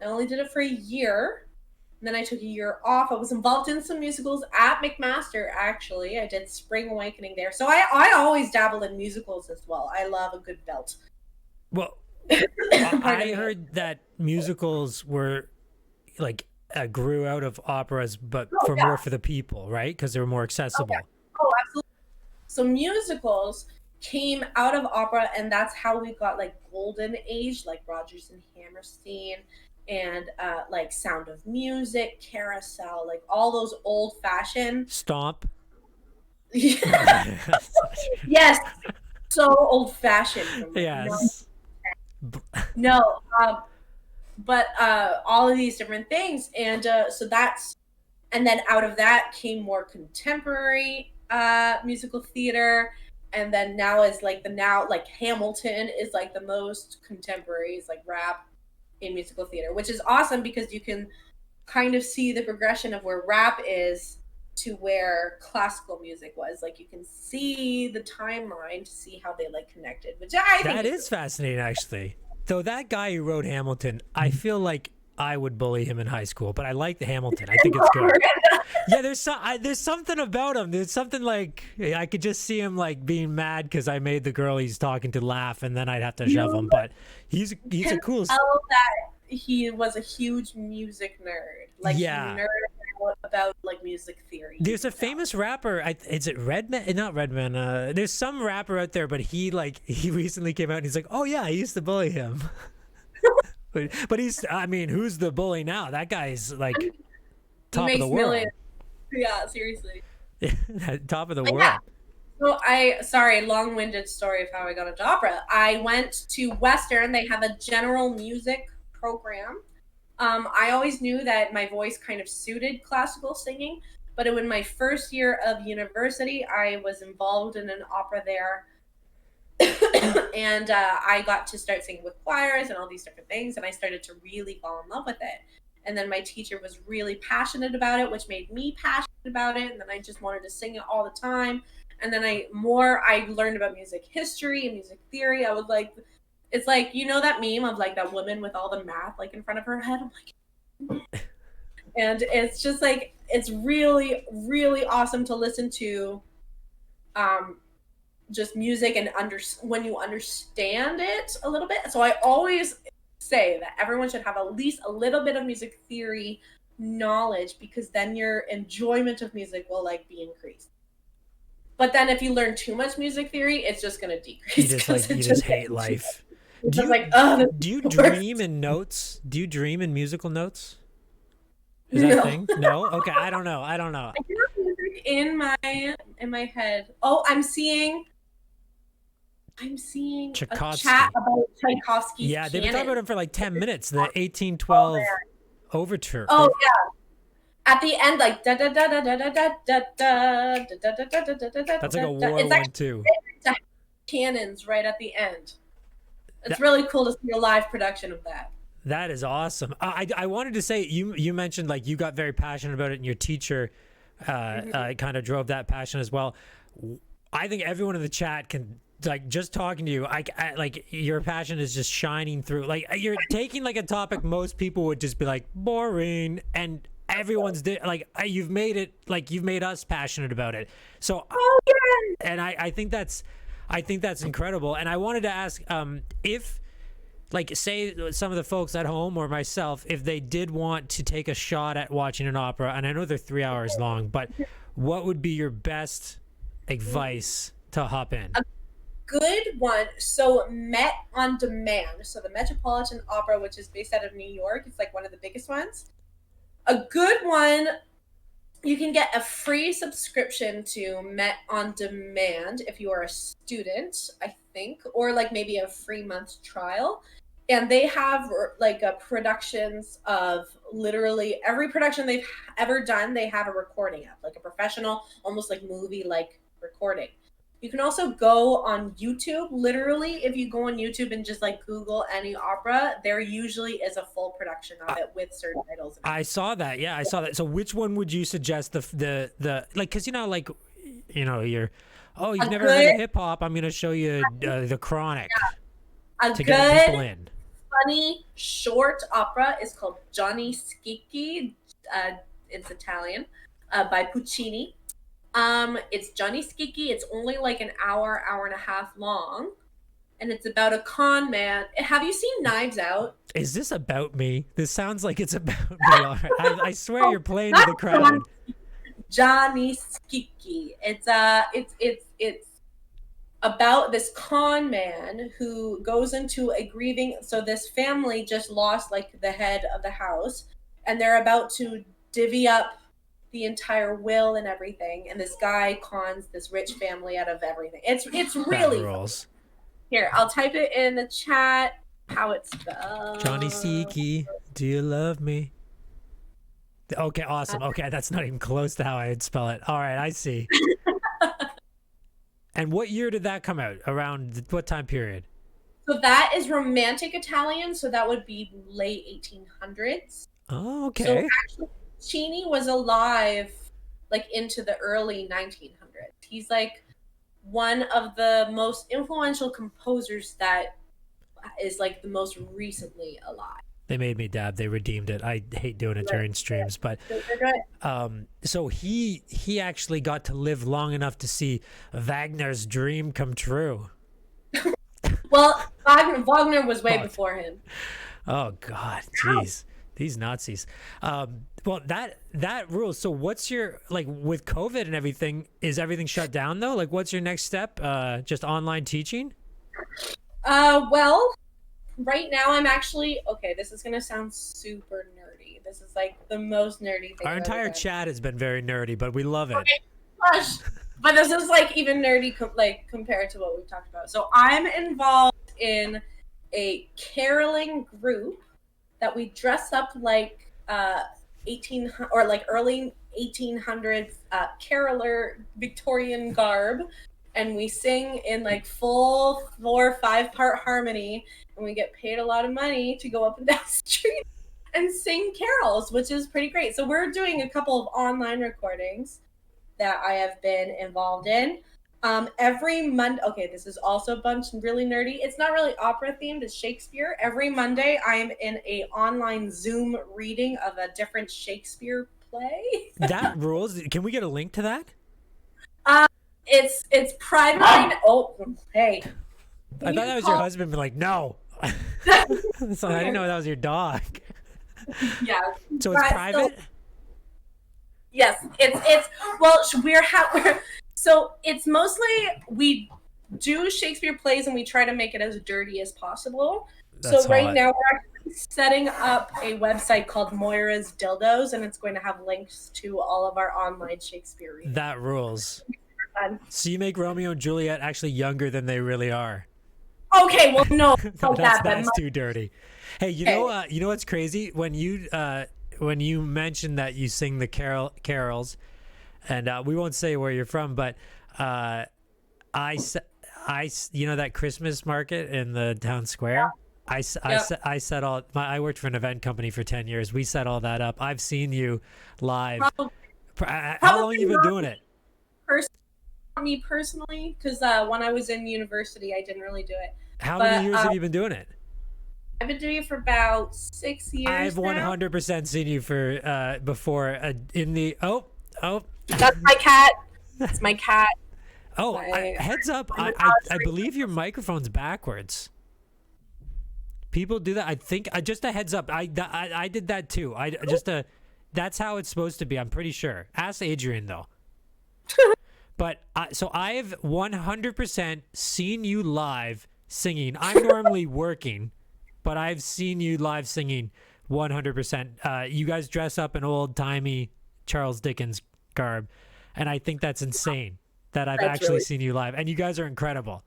I only did it for a year. And then I took a year off. I was involved in some musicals at McMaster, actually. I did Spring Awakening there. So I always dabble in musicals as well. I love a good belt. Well, I heard that musicals were like grew out of operas, but more for the people, right? Because they were more accessible. Oh, absolutely. So musicals came out of opera, and that's how we got like golden age, like Rodgers and Hammerstein, and like Sound of Music, Carousel, like all those old-fashioned. Stomp. Yes, so old-fashioned. Yes. No, but all of these different things, and so that's, and then out of that came more contemporary musical theater, and then now is like like Hamilton is like the most contemporary, is like rap in musical theater, which is awesome because you can kind of see the progression of where rap is to where classical music was. Like you can see the timeline to see how they like connected, which I think that is fascinating, actually. Though that guy who wrote Hamilton, I feel like I would bully him in high school, but I like the Hamilton. I think it's good. Yeah, there's something about him. There's something like I could just see him like being mad because I made the girl he's talking to laugh, and then I'd have to shove him. But he's a cool. Tell that he was a huge music nerd. Like he nerded out about like music theory. There's a famous rapper. Is it Redman? Not Redman. There's some rapper out there, but he recently came out and he's like, oh yeah, I used to bully him. But who's the bully now? That guy's like top of the world. Millions. Yeah, seriously. Top of the world. Yeah. So long-winded story of how I got into opera. I went to Western. They have a general music program. I always knew that my voice kind of suited classical singing, but in my first year of university, I was involved in an opera there. And I got to start singing with choirs and all these different things, and I started to really fall in love with it. And then my teacher was really passionate about it, which made me passionate about it, and then I just wanted to sing it all the time. And then I learned about music history and music theory. I was like, it's like, you know that meme of like that woman with all the math like in front of her head? I'm like, and it's just like, it's really, really awesome to listen to just music and when you understand it a little bit. So I always say that everyone should have at least a little bit of music theory knowledge, because then your enjoyment of music will like be increased. But then if you learn too much music theory, it's just going to decrease. You just hate life. Do you dream in notes? Do you dream in musical notes? Is that a thing? No? Okay, I don't know. I cannot music in my head. Oh, I'm seeing a chat about Tchaikovsky's Yeah, they've been talking about him for like 10 minutes. The 1812 overture. Oh yeah. At the end, like da da da da da da da da da da da da da. That's like a war one too. Cannons right at the end. It's really cool to see a live production of that. That is awesome. I wanted to say, you mentioned like you got very passionate about it, and your teacher kind of drove that passion as well. I think everyone in the chat can, like, just talking to you, I like your passion is just shining through. Like you're taking like a topic most people would just be like boring, and everyone's like you've made it, like you've made us passionate about it. So and I think that's incredible. And I wanted to ask if, like, say some of the folks at home or myself, if they did want to take a shot at watching an opera, and I know they're 3 hours long, but what would be your best advice to hop in? good one, so Met on Demand. So the Metropolitan Opera, which is based out of New York, it's like one of the biggest ones. A good one, you can get a free subscription to Met on Demand if you are a student, I think, or like maybe a free month trial. And they have like productions of literally every production they've ever done. They have a recording of, like a professional, almost like movie like recording. You can also go on YouTube. Literally, if you go on YouTube and just like Google any opera, there usually is a full production of it with certain titles. I saw that. Yeah, I saw that. So which one would you suggest? The like, because like you've never heard of hip hop. I'm gonna show you the Chronic to get people in. Funny short opera is called Johnny Schicchi. It's Italian, by Puccini. It's Johnny Schicchi. It's only like an hour and a half long, and it's about a con man. Have you seen Knives Out? Is this about me? This sounds like it's about me. I swear you're playing to the crowd. Johnny Schicchi. It's about this con man who goes into a grieving. So this family just lost like the head of the house, and they're about to divvy up the entire will and everything. And this guy cons this rich family out of everything. It's really fun. Here, I'll type it in the chat how it's spelled. Johnny Schicchi, do you love me? Okay, awesome. Okay, that's not even close to how I'd spell it. All right, I see. And what year did that come out? Around what time period? So that is Romantic Italian, so that would be late 1800s. Oh, okay. So actually, Puccini was alive like into the early 1900s. He's like one of the most influential composers that is like the most recently alive. They made me dab. They redeemed it. I hate doing it during streams, but so he actually got to live long enough to see Wagner's dream come true. Well, Wagner was way before him. Oh God, jeez, these Nazis. Well, that rules. So what's your, like, with COVID and everything, is everything shut down though? Like, what's your next step? Just online teaching? Well, right now I'm actually, okay, this is going to sound super nerdy. This is like the most nerdy thing. Our entire chat has been very nerdy, but we love it. Okay, gosh. But this is like even nerdy compared to what we've talked about. So I'm involved in a caroling group that we dress up like early 1800s caroler Victorian garb, and we sing in like full 4 or 5 part harmony, and we get paid a lot of money to go up and down the street and sing carols, which is pretty great. So we're doing a couple of online recordings that I have been involved in. Every Monday, okay, this is also a bunch really nerdy. It's not really opera themed, it's Shakespeare. Every Monday I am in a online Zoom reading of a different Shakespeare play. That rules. Can we get a link to that? It's private. Oh, hey. I thought that was your husband, but like, no. So I didn't know that was your dog. Yeah. So it's private? Yes, it's well, so it's mostly, we do Shakespeare plays and we try to make it as dirty as possible. That's so right hot. now we're actually setting up a website called Moira's Dildos, and it's going to have links to all of our online Shakespeare readings. That rules. So you make Romeo and Juliet actually younger than they really are. Okay, well, no, that's too dirty. Hey, you know what's crazy? When you mentioned that you sing the carols, and we won't say where you're from, but I you know that Christmas market in the town square? I set all I worked for an event company for 10 years. We set all that up. I've seen you live. How long have you been doing it? Me personally, because when I was in university, I didn't really do it. How many years have you been doing it? I've been doing it for about 6 years. I've 100% seen you for before in the That's my cat. That's my cat. Oh, heads up! I believe your microphone's backwards. People do that. I think just a heads up. I did that too. That's how it's supposed to be. I'm pretty sure. Ask Adrian though. But so I've 100% seen you live singing. I'm normally working, but I've seen you live singing 100%. You guys dress up in old-timey Charles Dickens garb, and I think that's insane that I've actually seen you live. And you guys are incredible.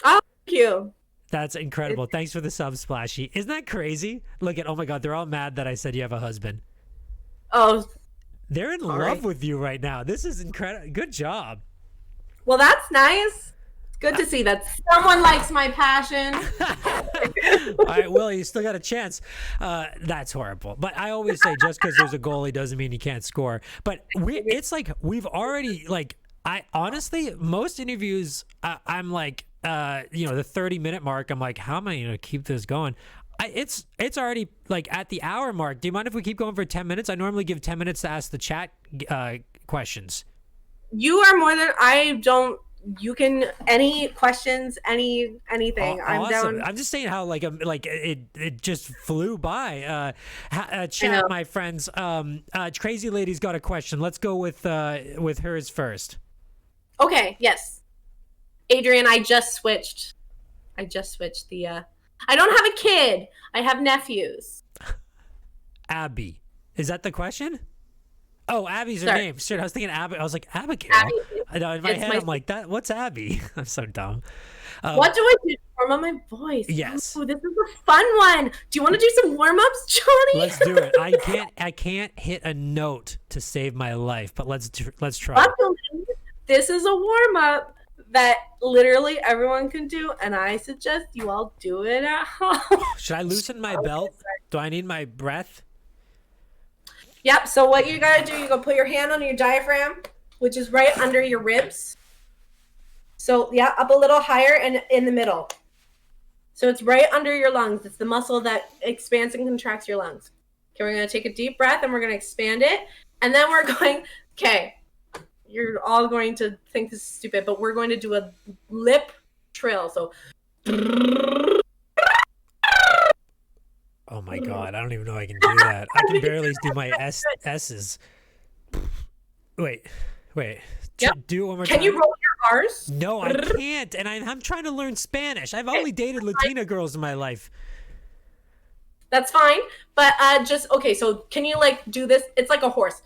Oh, thank you. That's incredible. Thanks for the sub, Splashy. Isn't that crazy? Look at, oh my God, they're all mad that I said you have a husband. Oh, they're in love with you right now. This is incredible. Good job. Well, that's nice. It's good to see that someone likes my passion. All right, Will, you still got a chance. That's horrible. But I always say just because there's a goalie doesn't mean you can't score. But it's like we've already, like, I honestly, most interviews, I'm like, the 30-minute mark, I'm like, how am I going to keep this going? It's already like at the hour mark. Do you mind if we keep going for 10 minutes? I normally give 10 minutes to ask the chat questions. You are more than you can, any questions, anything. I'm awesome. down. I'm just saying how it just flew by. Chat, my friends. Crazy Lady's got a question. Let's go with hers first. Okay. Yes. Adrianne, I just switched the. I don't have a kid. I have nephews. Abby, is that the question? Oh, Abby's her name. Shit, I was thinking Abby. I was like, Abigail. Abby, I know, in my head, I'm like, that. What's Abby? I'm so dumb. What do I do to warm up my voice? Yes. Oh, this is a fun one. Do you want to do some warm-ups, Johnny? Let's do it. I can't hit a note to save my life, but let's try. Luckily, this is a warm-up that literally everyone can do, and I suggest you all do it at home. Should I loosen my belt? Do I need my breath? Yep, so what you gotta do, you go put your hand on your diaphragm, which is right under your ribs. So, yeah, up a little higher and in the middle. So it's right under your lungs. It's the muscle that expands and contracts your lungs. Okay, we're gonna take a deep breath, and we're gonna expand it, and then we're going, okay, you're all going to think this is stupid, but we're going to do a lip trill. So, oh my God, I don't even know I can do that. I can barely do my S's. Wait. Yep. Do it one more time. Can you roll your R's? No, I can't, and I'm trying to learn Spanish. I've only dated Latina girls in my life. That's fine, but so can you like do this? It's like a horse.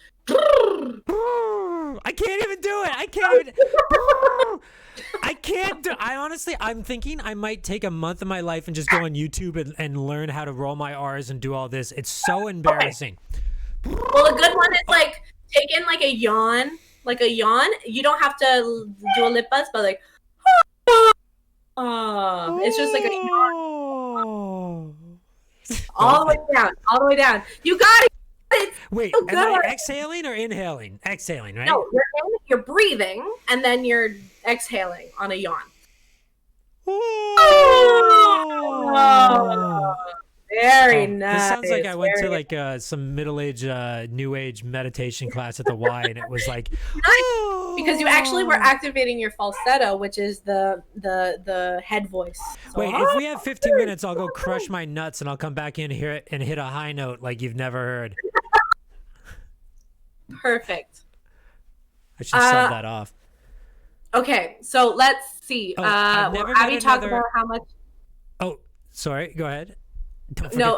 I can't even do it. I'm thinking I might take a month of my life and just go on YouTube and learn how to roll my R's and do all this. It's so embarrassing. Okay. Well, a good one is like take in like a yawn. You don't have to do a lip buzz, but like, it's just like a yawn. All the way down. You got it. Wait, am I exhaling or inhaling? Exhaling, right? No, you're breathing, and then you're exhaling on a yawn. Oh, very nice. This sounds like I went to like some middle-age, new age meditation class at the Y, and it was like nice, because you actually were activating your falsetto, which is the head voice. So, wait, if we have 15 minutes, I'll go crush my nuts, and I'll come back in here and hit a high note like you've never heard. Perfect. I should sub that off. Okay, so let's see. Abby talked about how much. Oh, sorry. Go ahead. Well,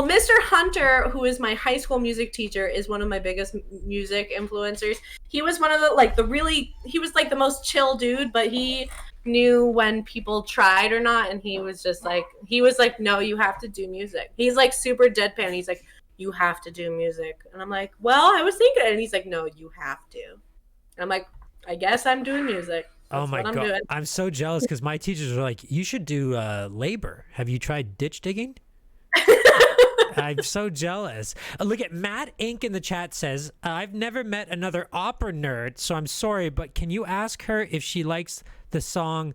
Mr. Hunter, who is my high school music teacher, is one of my biggest music influencers. He was one of he was like the most chill dude, but he knew when people tried or not, and he was like, no, you have to do music. He's like super deadpan. He's like, you have to do music. And I'm like, well, I was thinking it. And he's like, no, you have to. And I'm like, I guess I'm doing music. That's oh my God. I'm so jealous because my teachers were like, you should do labor. Have you tried ditch digging? I'm so jealous. Look at Matt Inc. in the chat says, I've never met another opera nerd, so I'm sorry, but can you ask her if she likes the song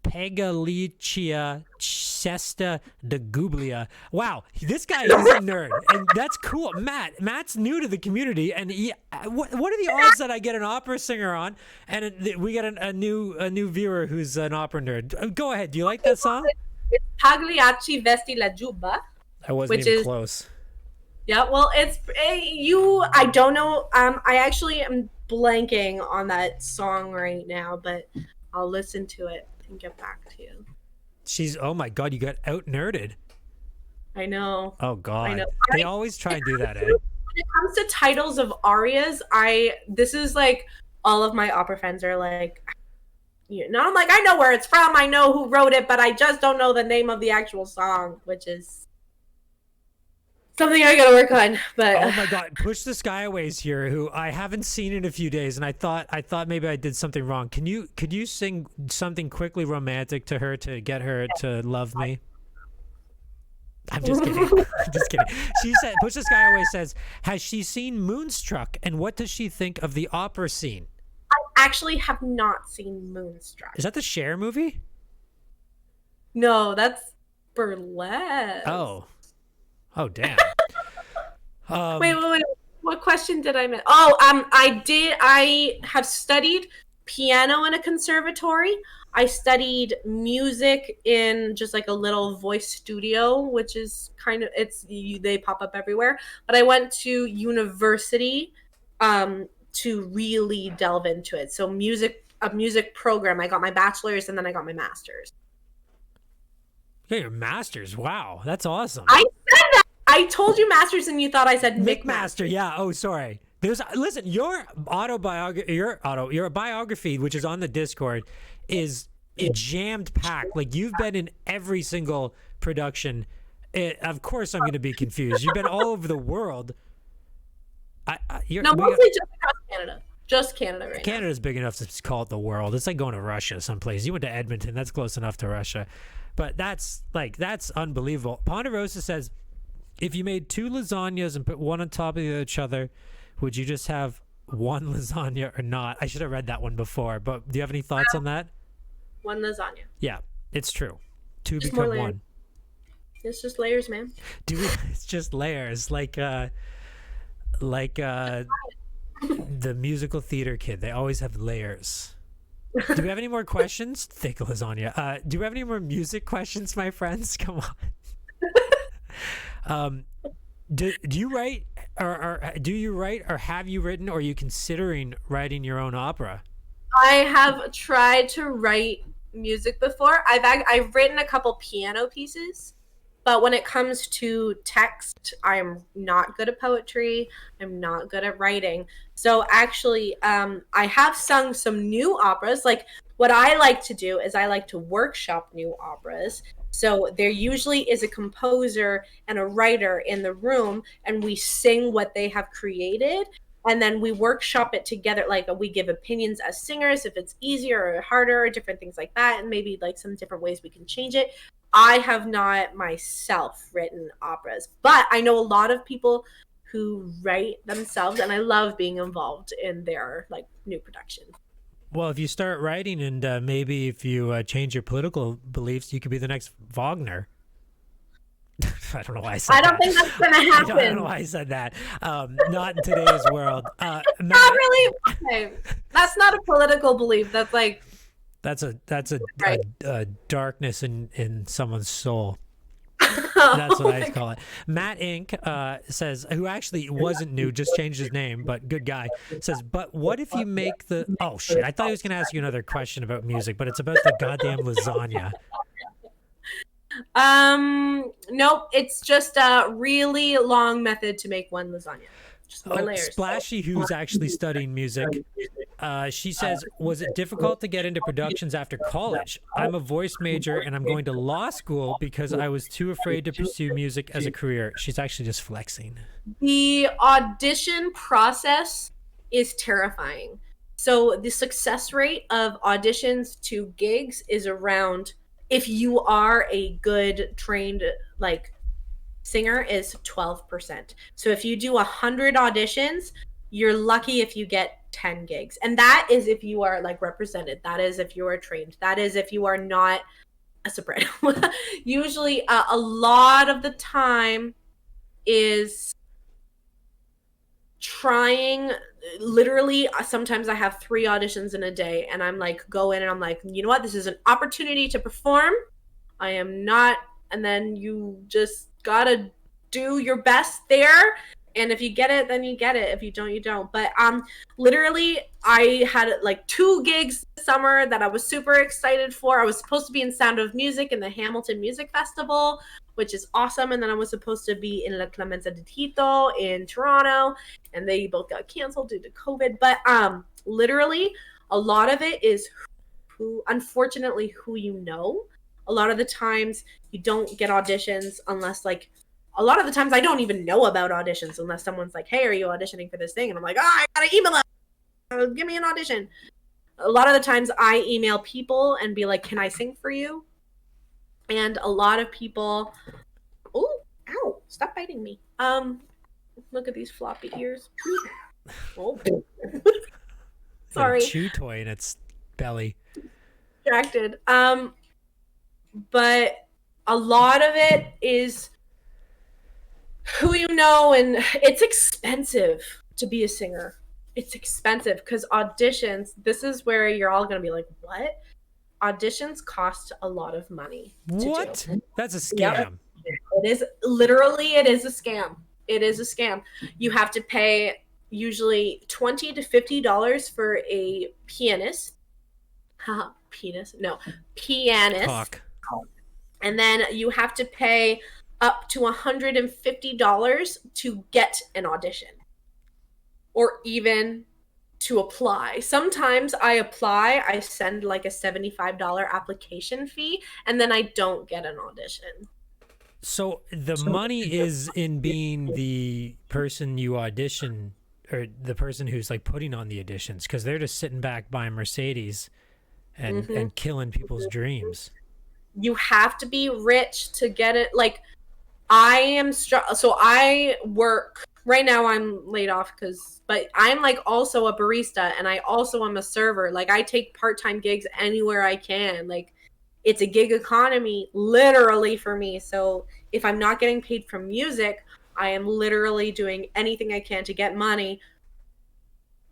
Pegalicia Cesta de Gublia. Wow, this guy is a nerd, and that's cool. Matt's new to the community, and what are the odds that I get an opera singer on, and we get a new viewer who's an opera nerd? Go ahead. Do you like that song? It's Pagliacci Vesti la Giubba. I wasn't even close. Yeah, well, it's you. I don't know. I actually am blanking on that song right now, but I'll listen to it and get back to you. Oh my God, you got out-nerded. I know. Oh God. I know. They always try and do that, eh? When it comes to titles of arias, this is like all of my opera friends are like, you know, I'm like, I know where it's from, I know who wrote it, but I just don't know the name of the actual song, which is something I gotta work on. But oh my God, Push the Skyways here, who I haven't seen in a few days, and I thought maybe I did something wrong. Could you sing something quickly romantic to her to get her to love me? I'm just kidding. I'm just kidding. She said, Push the Skyway says, has she seen Moonstruck, and what does she think of the opera scene? I actually have not seen Moonstruck. Is that the Cher movie? No, that's Burlesque. Oh, damn. Wait. What question did I miss? Oh, I have studied piano in a conservatory. I studied music in just like a little voice studio, which is kind of, they pop up everywhere. But I went to university to really delve into it. So a music program. I got my bachelor's and then I got my master's. Yeah, your master's. Wow, that's awesome. I said that. I told you master's and you thought I said McMaster. Yeah. Oh, sorry. Listen, your biography, which is on the Discord, is jammed packed. Like, you've been in every single production. Of course, I'm going to be confused. You've been all over the world. Mostly just across Canada. Just Canada right now. Canada's big enough to call it the world. It's like going to Russia someplace. You went to Edmonton. That's close enough to Russia. But that's unbelievable. Ponderosa says, if you made 2 lasagnas and put one on top of each other, would you just have one lasagna or not? I should have read that one before, but do you have any thoughts on that? One lasagna. Yeah, it's true. 2 just become 1. It's just layers, man. It's just layers, like the musical theater kid. They always have layers. Do we have any more questions? Thick lasagna. Do we have any more music questions, my friends? Come on. Do you write, or do you write, or have you written, or are you considering writing your own opera? I have tried to write music before. I've written a couple piano pieces, but when it comes to text, I'm not good at poetry. I'm not good at writing. So actually, I have sung some new operas. Like, what I like to do is I like to workshop new operas. So there usually is a composer and a writer in the room, and we sing what they have created, and then we workshop it together. Like, we give opinions as singers, if it's easier or harder, or different things like that, and maybe like some different ways we can change it. I have not myself written operas, but I know a lot of people who write themselves, and I love being involved in their like new productions. Well, if you start writing, and maybe if you change your political beliefs, you could be the next Wagner. I don't know why I said that. I don't think that's going to happen. I don't know why I said that. Not in today's world. Not really. Okay. That's not a political belief. That's like... That's a darkness in someone's soul. Oh, that's what I call it. Matt Inc. Says, who actually wasn't new, just changed his name, but good guy, says, but what if you make the... Oh, shit. I thought he was going to ask you another question about music, but it's about the goddamn lasagna. Nope. It's just a really long method to make one lasagna. Just more layers. Splashy, who's actually studying music, she says, was it difficult to get into productions after college? I'm a voice major and I'm going to law school because I was too afraid to pursue music as a career. She's actually just flexing. The audition process is terrifying. So the success rate of auditions to gigs is around, if you are a good trained like singer, is 12%. So if you do 100 auditions, you're lucky if you get 10 gigs. And that is if you are like represented. That is if you are trained. That is if you are not a soprano. Usually a lot of the time is trying, literally sometimes I have 3 auditions in a day and I'm like, go in and I'm like, you know what, this is an opportunity to perform. I am not, and then you just gotta do your best there And if you get it, then you get it. If you don't, you don't. But literally, I had like 2 gigs this summer that I was super excited for. I was supposed to be in Sound of Music in the Hamilton Music Festival, which is awesome. And then I was supposed to be in La Clemenza di Tito in Toronto, and they both got canceled due to COVID. But literally, a lot of it is unfortunately, who you know. A lot of the times, you don't get auditions unless like. A lot of the times I don't even know about auditions unless someone's like, hey, are you auditioning for this thing? And I'm like, I gotta email them. Give me an audition. A lot of the times I email people and be like, can I sing for you? And a lot of people, oh, ow, stop biting me. Look at these floppy ears. Oh. Sorry. A chew toy in its belly. Distracted. But a lot of it is who you know, and it's expensive to be a singer. It's expensive because auditions, this is where you're all going to be like, what? Auditions cost a lot of money to What? do. That's a scam. Yep. It is literally, it is a scam. It is a scam. You have to pay usually $20 to $50 for a pianist. Pianist. Talk. And then you have to pay up to $150 to get an audition or even to apply. Sometimes I apply, I send like a $75 application fee, and then I don't get an audition. So the money is in being the person you audition, or the person who's like putting on the auditions, because they're just sitting back buying Mercedes and killing people's dreams. You have to be rich to get it. Like, I am so I work right now. I'm laid off but I'm like also a barista, and I also am a server. Like, I take part-time gigs anywhere I can. Like, it's a gig economy literally for me. So if I'm not getting paid from music, I am literally doing anything I can to get money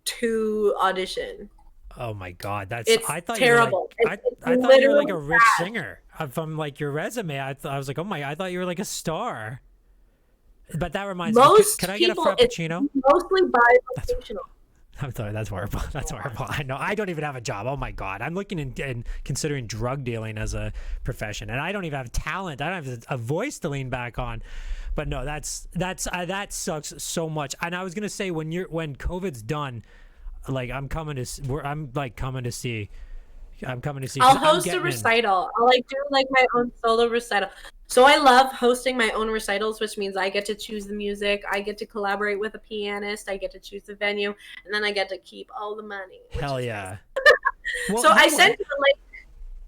to audition. Oh my God, it's I thought terrible. You were like, I thought you were like a rich singer. From like your resume, I was like, oh my, I thought you were like a star. But that reminds me, can I get a Frappuccino? Mostly bivocational. I'm sorry, that's horrible. That's horrible. I know. I don't even have a job. Oh my God, I'm looking and considering drug dealing as a profession, and I don't even have talent. I don't have a voice to lean back on. But no, that sucks so much. And I was gonna say when COVID's done, like I'm coming to see. I'll host a recital. I'll like do like my own solo recital. So I love hosting my own recitals, which means I get to choose the music, I get to collaborate with a pianist, I get to choose the venue, and then I get to keep all the money. Hell yeah. Well, so I sent you a link.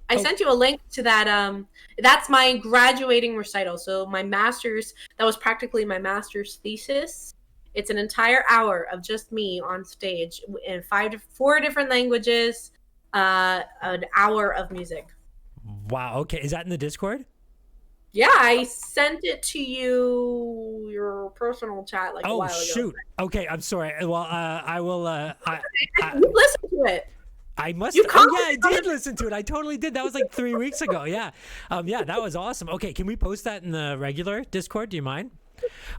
I sent you a link to that. That's my graduating recital. So my master's, that was practically my master's thesis. It's an entire hour of just me on stage in 4 different languages. An hour of music. Wow. Okay. Is that in the Discord? Yeah, I sent it to you, your personal chat, like a while ago. Oh shoot. Okay, I'm sorry. Well, I will. You listened to it. I must. Yeah, I did listen to it. I totally did. That was like 3 weeks ago. Yeah. Yeah, that was awesome. Okay, can we post that in the regular Discord? Do you mind?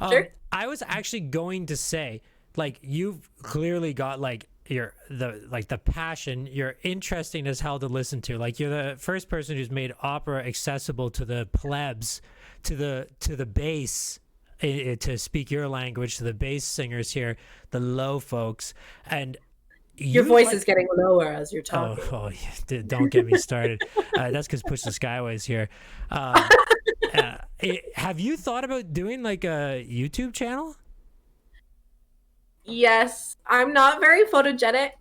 Sure. I was actually going to say, like, you've clearly got like the passion. You're interesting as hell to listen to. Like, you're the first person who's made opera accessible to the plebs, to the bass, to speak your language, to the bass singers here, the low folks. And your voice is getting lower as you're talking. Oh, don't get me started. That's because Push the Skyway's here. Have you thought about doing like a YouTube channel? Yes, I'm not very photogenic.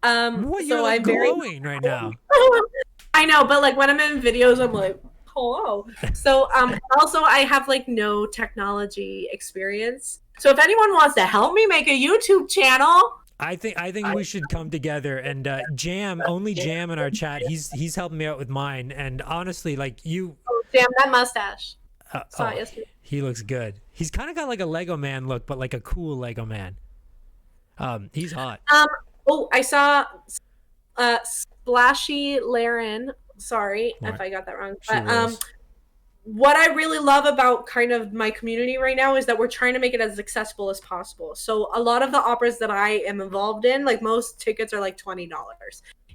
You're like glowing right now. I know, but like when I'm in videos, I'm like, hello. So also I have like no technology experience. So if anyone wants to help me make a YouTube channel, I think we should come together and Jam in our chat. He's helping me out with mine, and honestly, like you. Oh, Jam, that mustache. He looks good. He's kind of got like a Lego man look, but like a cool Lego man. He's hot. I saw Splashy Laren. Sorry if I got that wrong. But what I really love about kind of my community right now is that we're trying to make it as accessible as possible. So a lot of the operas that I am involved in, like most tickets are like $20.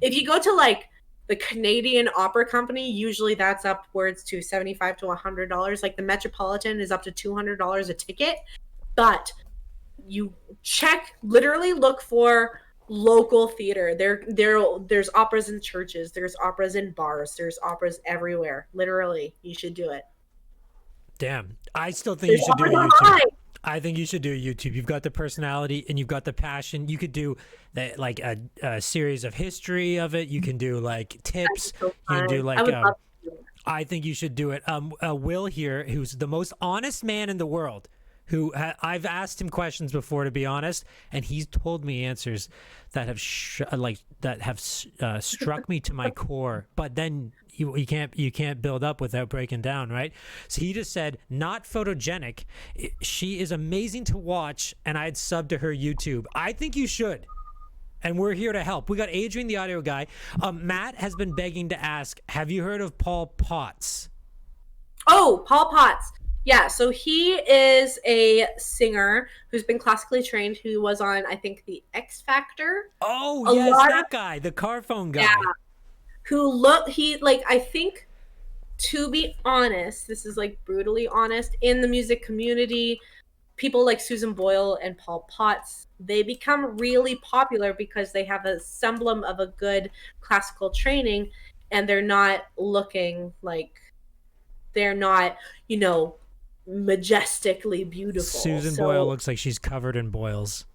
If you go to like the Canadian Opera Company, usually that's upwards to $75 to $100. Like the Metropolitan is up to $200 a ticket. But you literally look for local theater. There's operas in churches, there's operas in bars, there's operas everywhere. Literally, you should do it. Damn, I still think you should do a YouTube. I think you should do a YouTube. You've got the personality and you've got the passion. You could do that, like a series of history of it. You can do like tips. So you can do like. I would love to do it. I think you should do it. Will here, who's the most honest man in the world, who I've asked him questions before, to be honest, and he's told me answers that have struck me to my core. But then you can't build up without breaking down, right? So he just said, not photogenic. She is amazing to watch, and I'd sub to her YouTube. I think you should. And we're here to help. We got Adrian, the audio guy. Matt has been begging to ask, have you heard of Paul Potts? Oh, Paul Potts. Yeah, so he is a singer who's been classically trained, who was on, I think, the X Factor. Oh, yes, that guy, the car phone guy. Yeah. I think, to be honest, this is like brutally honest, in the music community, people like Susan Boyle and Paul Potts, they become really popular because they have a semblance of a good classical training, and they're not looking like, they're not, majestically beautiful. Susan Boyle looks like she's covered in boils.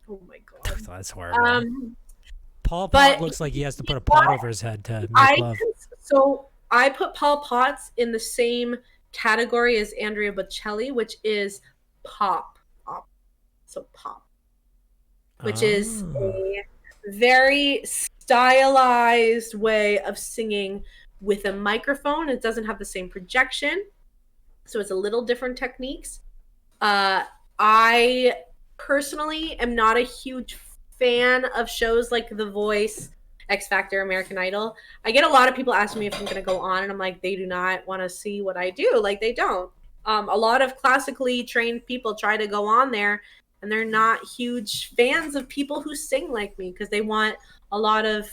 Oh my god. That's horrible. Paul Potts looks like he has to put a pot over his head to make love. So I put Paul Potts in the same category as Andrea Bocelli, which is pop. So pop. Which is a very stylized way of singing with a microphone. It doesn't have the same projection. So it's a little different techniques. I personally am not a huge fan of shows like The Voice, X Factor, American Idol. I get a lot of people asking me if I'm going to go on, and I'm like, they do not want to see what I do. Like, they don't. A lot of classically trained people try to go on there, and they're not huge fans of people who sing like me because they want a lot of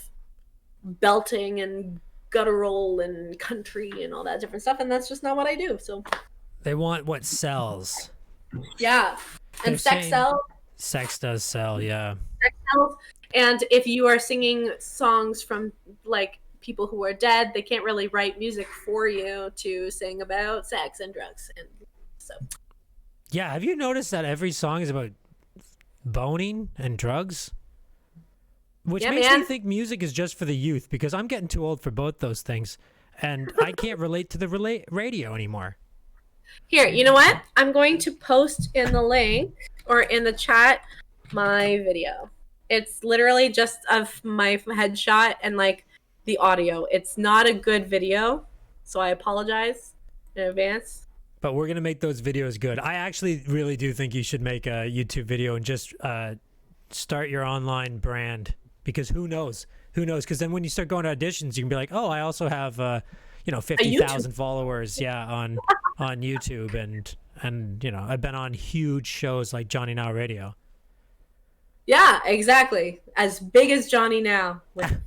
belting and guttural and country and all that different stuff, and that's just not what I do. So they want what sells. Yeah. And sex sells. Sex does sell, yeah. Sex sells. And if you are singing songs from like people who are dead, they can't really write music for you to sing about sex and drugs, and so yeah. Have you noticed that every song is about boning and drugs? Which makes me think music is just for the youth, because I'm getting too old for both those things, and I can't relate to the radio anymore. Here, you know what? I'm going to post in the link or in the chat my video. It's literally just of my headshot and like the audio. It's not a good video, so I apologize in advance. But we're going to make those videos good. I actually really do think you should make a YouTube video and just start your online brand. Because who knows? Who knows? Because then when you start going to auditions, you can be like, oh, I also have, 50,000 followers, on YouTube, and I've been on huge shows like Johnny Now Radio. Yeah, exactly. As big as Johnny Now with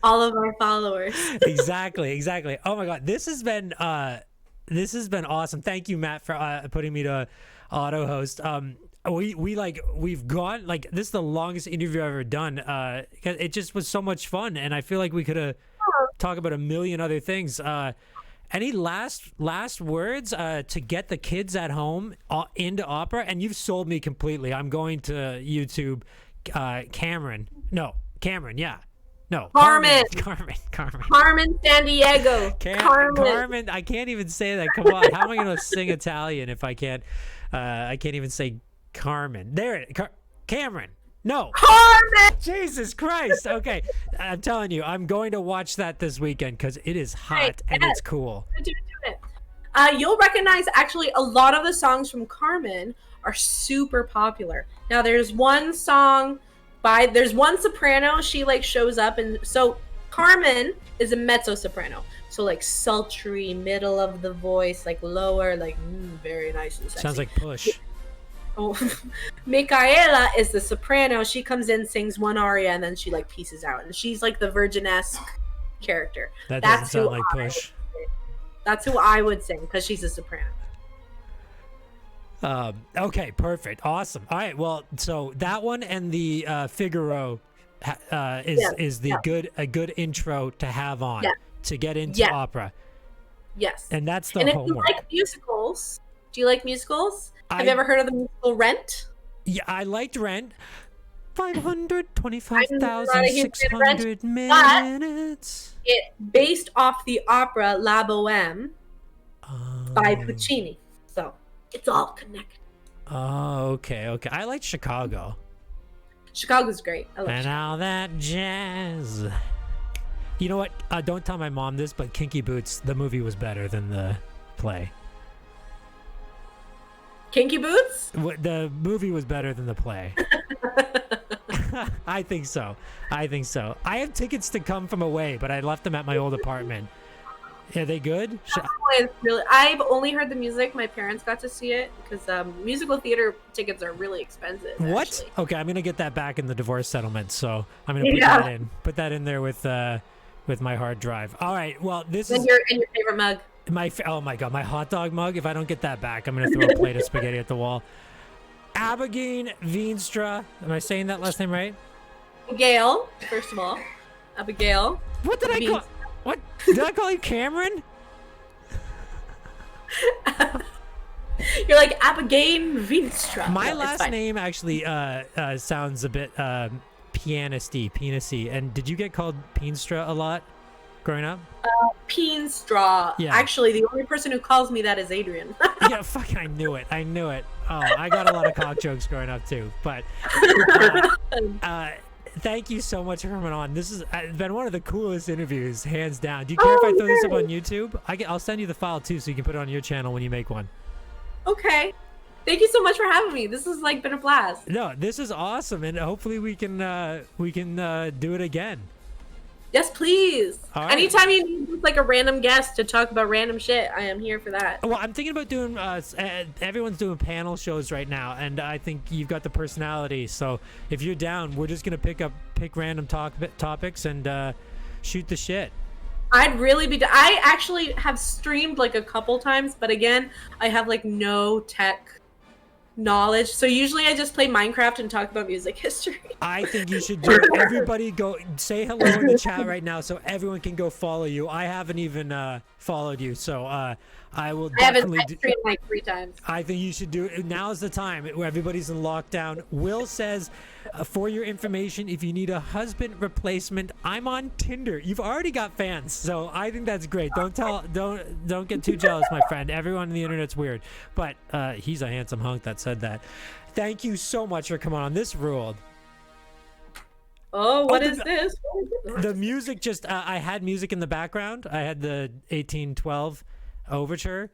all of our followers. Exactly. Oh my God, this has been awesome. Thank you, Matt, for putting me to auto host. We've gone, like, this is the longest interview I've ever done. It just was so much fun, and I feel like we could have talked about a million other things. Any last words to get the kids at home into opera? And you've sold me completely. I'm going to YouTube Cameron, yeah. No, Carmen San Diego. Carmen, I can't even say that. Come on, how am I going to sing Italian if I can't even say Carmen? Cameron. No. Carmen! Jesus Christ. Okay. I'm telling you, I'm going to watch that this weekend because it is hot and it's cool. Do it. You'll recognize actually a lot of the songs from Carmen are super popular. Now there's one song there's one soprano, she like shows up, and so Carmen is a mezzo soprano, so like sultry, middle of the voice, like lower, like very nice and sexy. Sounds like Push. Oh, Micaela is the soprano. She comes in, sings one aria, and then she like pieces out, and she's like the virgin-esque character. That doesn't sound like Push. That's who I would sing because she's a soprano. Okay, perfect, awesome. All right, well, so that one and the Figaro is a good intro to have on to get into opera. Yes, and that's the and homework. If you like musicals, do you like musicals? Have you ever heard of the musical Rent? Yeah, I liked Rent. 525,600 minutes. It based off the opera La Boheme by Puccini, so it's all connected. Oh, okay. I liked Chicago. Chicago's great. I love and Chicago. All that jazz. You know what? Don't tell my mom this, but Kinky Boots, the movie was better than the play. Kinky Boots? The movie was better than the play. I think so. I have tickets to come from away, but I left them at my old apartment. Are they good? I've only heard the music. My parents got to see it because musical theater tickets are really expensive. What? Actually. Okay, I'm gonna get that back in the divorce settlement. So I'm gonna put that in there with my hard drive. All right. Well, this is your favorite mug. Oh my god, my hot dog mug. If I don't get that back, I'm gonna throw a plate of spaghetti at the wall. Abigail Veenstra. Am I saying that last name right? Abigail, first of all. Abigail. What did I call? What did I call you, Cameron? You're like Abigail Veenstra. My last name actually sounds a bit pianisty. And did you get called Peenstra a lot growing up? Peenstra. Yeah. Actually, the only person who calls me that is Adrian. Yeah, fuck, I knew it. Oh, I got a lot of cock jokes growing up too. But thank you so much for coming on. This has been one of the coolest interviews, hands down. Do you care if I throw this up on YouTube? I'll send you the file too, so you can put it on your channel when you make one. Okay. Thank you so much for having me. This has been a blast. No, this is awesome, and hopefully we can do it again. Yes, please. All right. Anytime you need a random guest to talk about random shit, I am here for that. Well, I'm thinking about doing. Everyone's doing panel shows right now, and I think you've got the personality. So if you're down, we're just gonna pick random topics and shoot the shit. I'd really be. I actually have streamed a couple times, but again, I have no tech knowledge, so usually I just play Minecraft and talk about music history. I think you should do it. Everybody go say hello in the chat right now so everyone can go follow you. I haven't even followed you, so I will definitely I haven't streamed 3 times. I think you should do it. Now's the time where everybody's in lockdown. Will says, for your information, if you need a husband replacement, I'm on Tinder. You've already got fans, so I think that's great. Don't get too jealous, my friend. Everyone on the internet's weird, but he's a handsome hunk that said that. Thank you so much for coming on. This ruled. Oh, what is this? The music just I had music in the background. I had the 1812 overture.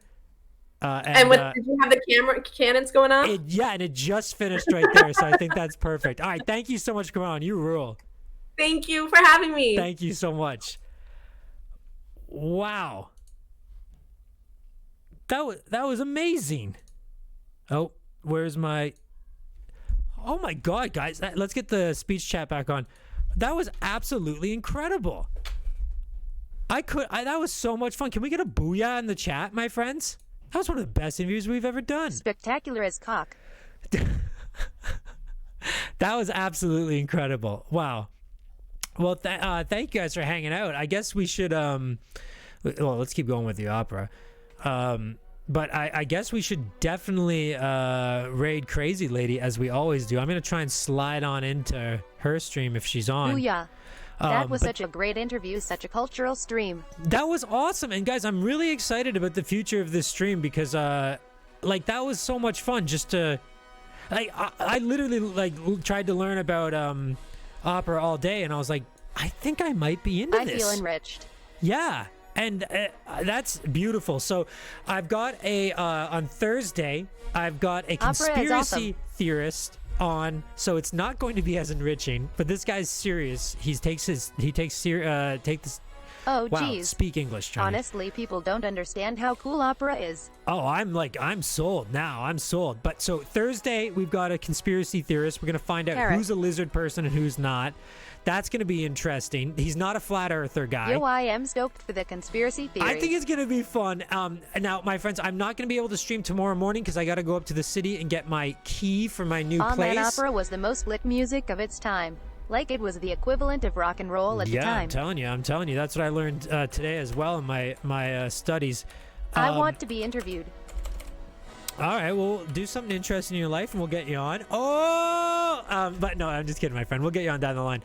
And did you have the cannons going on? And it just finished right there, so I think that's perfect. All right, thank you so much for coming on. You rule. Thank you for having me. Thank you so much. Wow. That was amazing. Oh, where's my... Oh my God, guys. Let's get the speech chat back on. That was absolutely incredible. That was so much fun. Can we get a booyah in the chat, my friends? That was one of the best interviews we've ever done. Spectacular as cock. That was absolutely incredible. Wow. Well, thank you guys for hanging out. I guess we should, let's keep going with the opera. But I guess we should definitely raid Crazy Lady as we always do. I'm going to try and slide on into her stream if she's on. Booyah. That was such a great interview, such a cultural stream. That was awesome. And guys, I'm really excited about the future of this stream because that was so much fun just to I literally tried to learn about opera all day, and I was like, I think I might be into this. I feel enriched. Yeah. And that's beautiful. So I've got on Thursday, I've got a conspiracy theorist on, so it's not going to be as enriching. But this guy's serious. He takes this. Oh, Wow, geez. speak English, Johnny. Honestly, people don't understand how cool opera is. Oh, I'm sold now. I'm sold. But so Thursday, we've got a conspiracy theorist. We're going to find out Carrot. who's a lizard person and who's not. That's going to be interesting. He's not a flat earther guy. Yo, I am stoked for the conspiracy theory. I think it's going to be fun. Now, my friends, I'm not going to be able to stream tomorrow morning because I got to go up to the city and get my key for my new place. Man, opera was the most lit music of its time. Like it was the equivalent of rock and roll at the time. I'm telling you. That's what I learned today as well in my studies. I want to be interviewed. All right, we'll do something interesting in your life and we'll get you on. But no, I'm just kidding, my friend. We'll get you on down the line.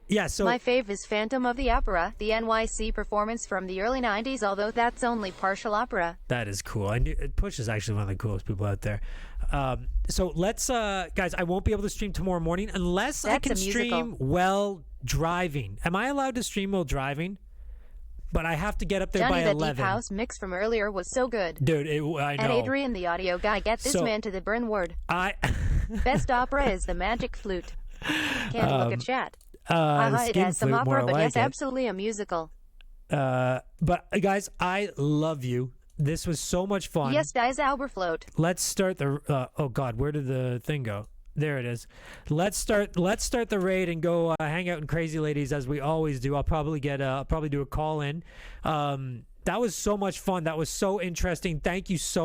Yeah, so... My fave is Phantom of the Opera, the NYC performance from the early 90s, although that's only partial opera. That is cool. Push is actually one of the coolest people out there. So let's... guys, I won't be able to stream tomorrow morning unless I can stream while driving. Am I allowed to stream while driving? But I have to get up there Johnny, by the 11. Deep House mix from earlier was so good. Dude, I know. And Adrian, the audio guy, get this man to the burn word. Best opera is the magic flute. Can't look at chat. It has some opera, but yes, absolutely a musical. But guys, I love you. This was so much fun. Yes, guys, Alberfloat. Let's start the. Oh God, where did the thing go? There it is. Let's start the raid and go hang out in Crazy Ladies as we always do. I'll probably do a call in. That was so much fun. That was so interesting. Thank you so much.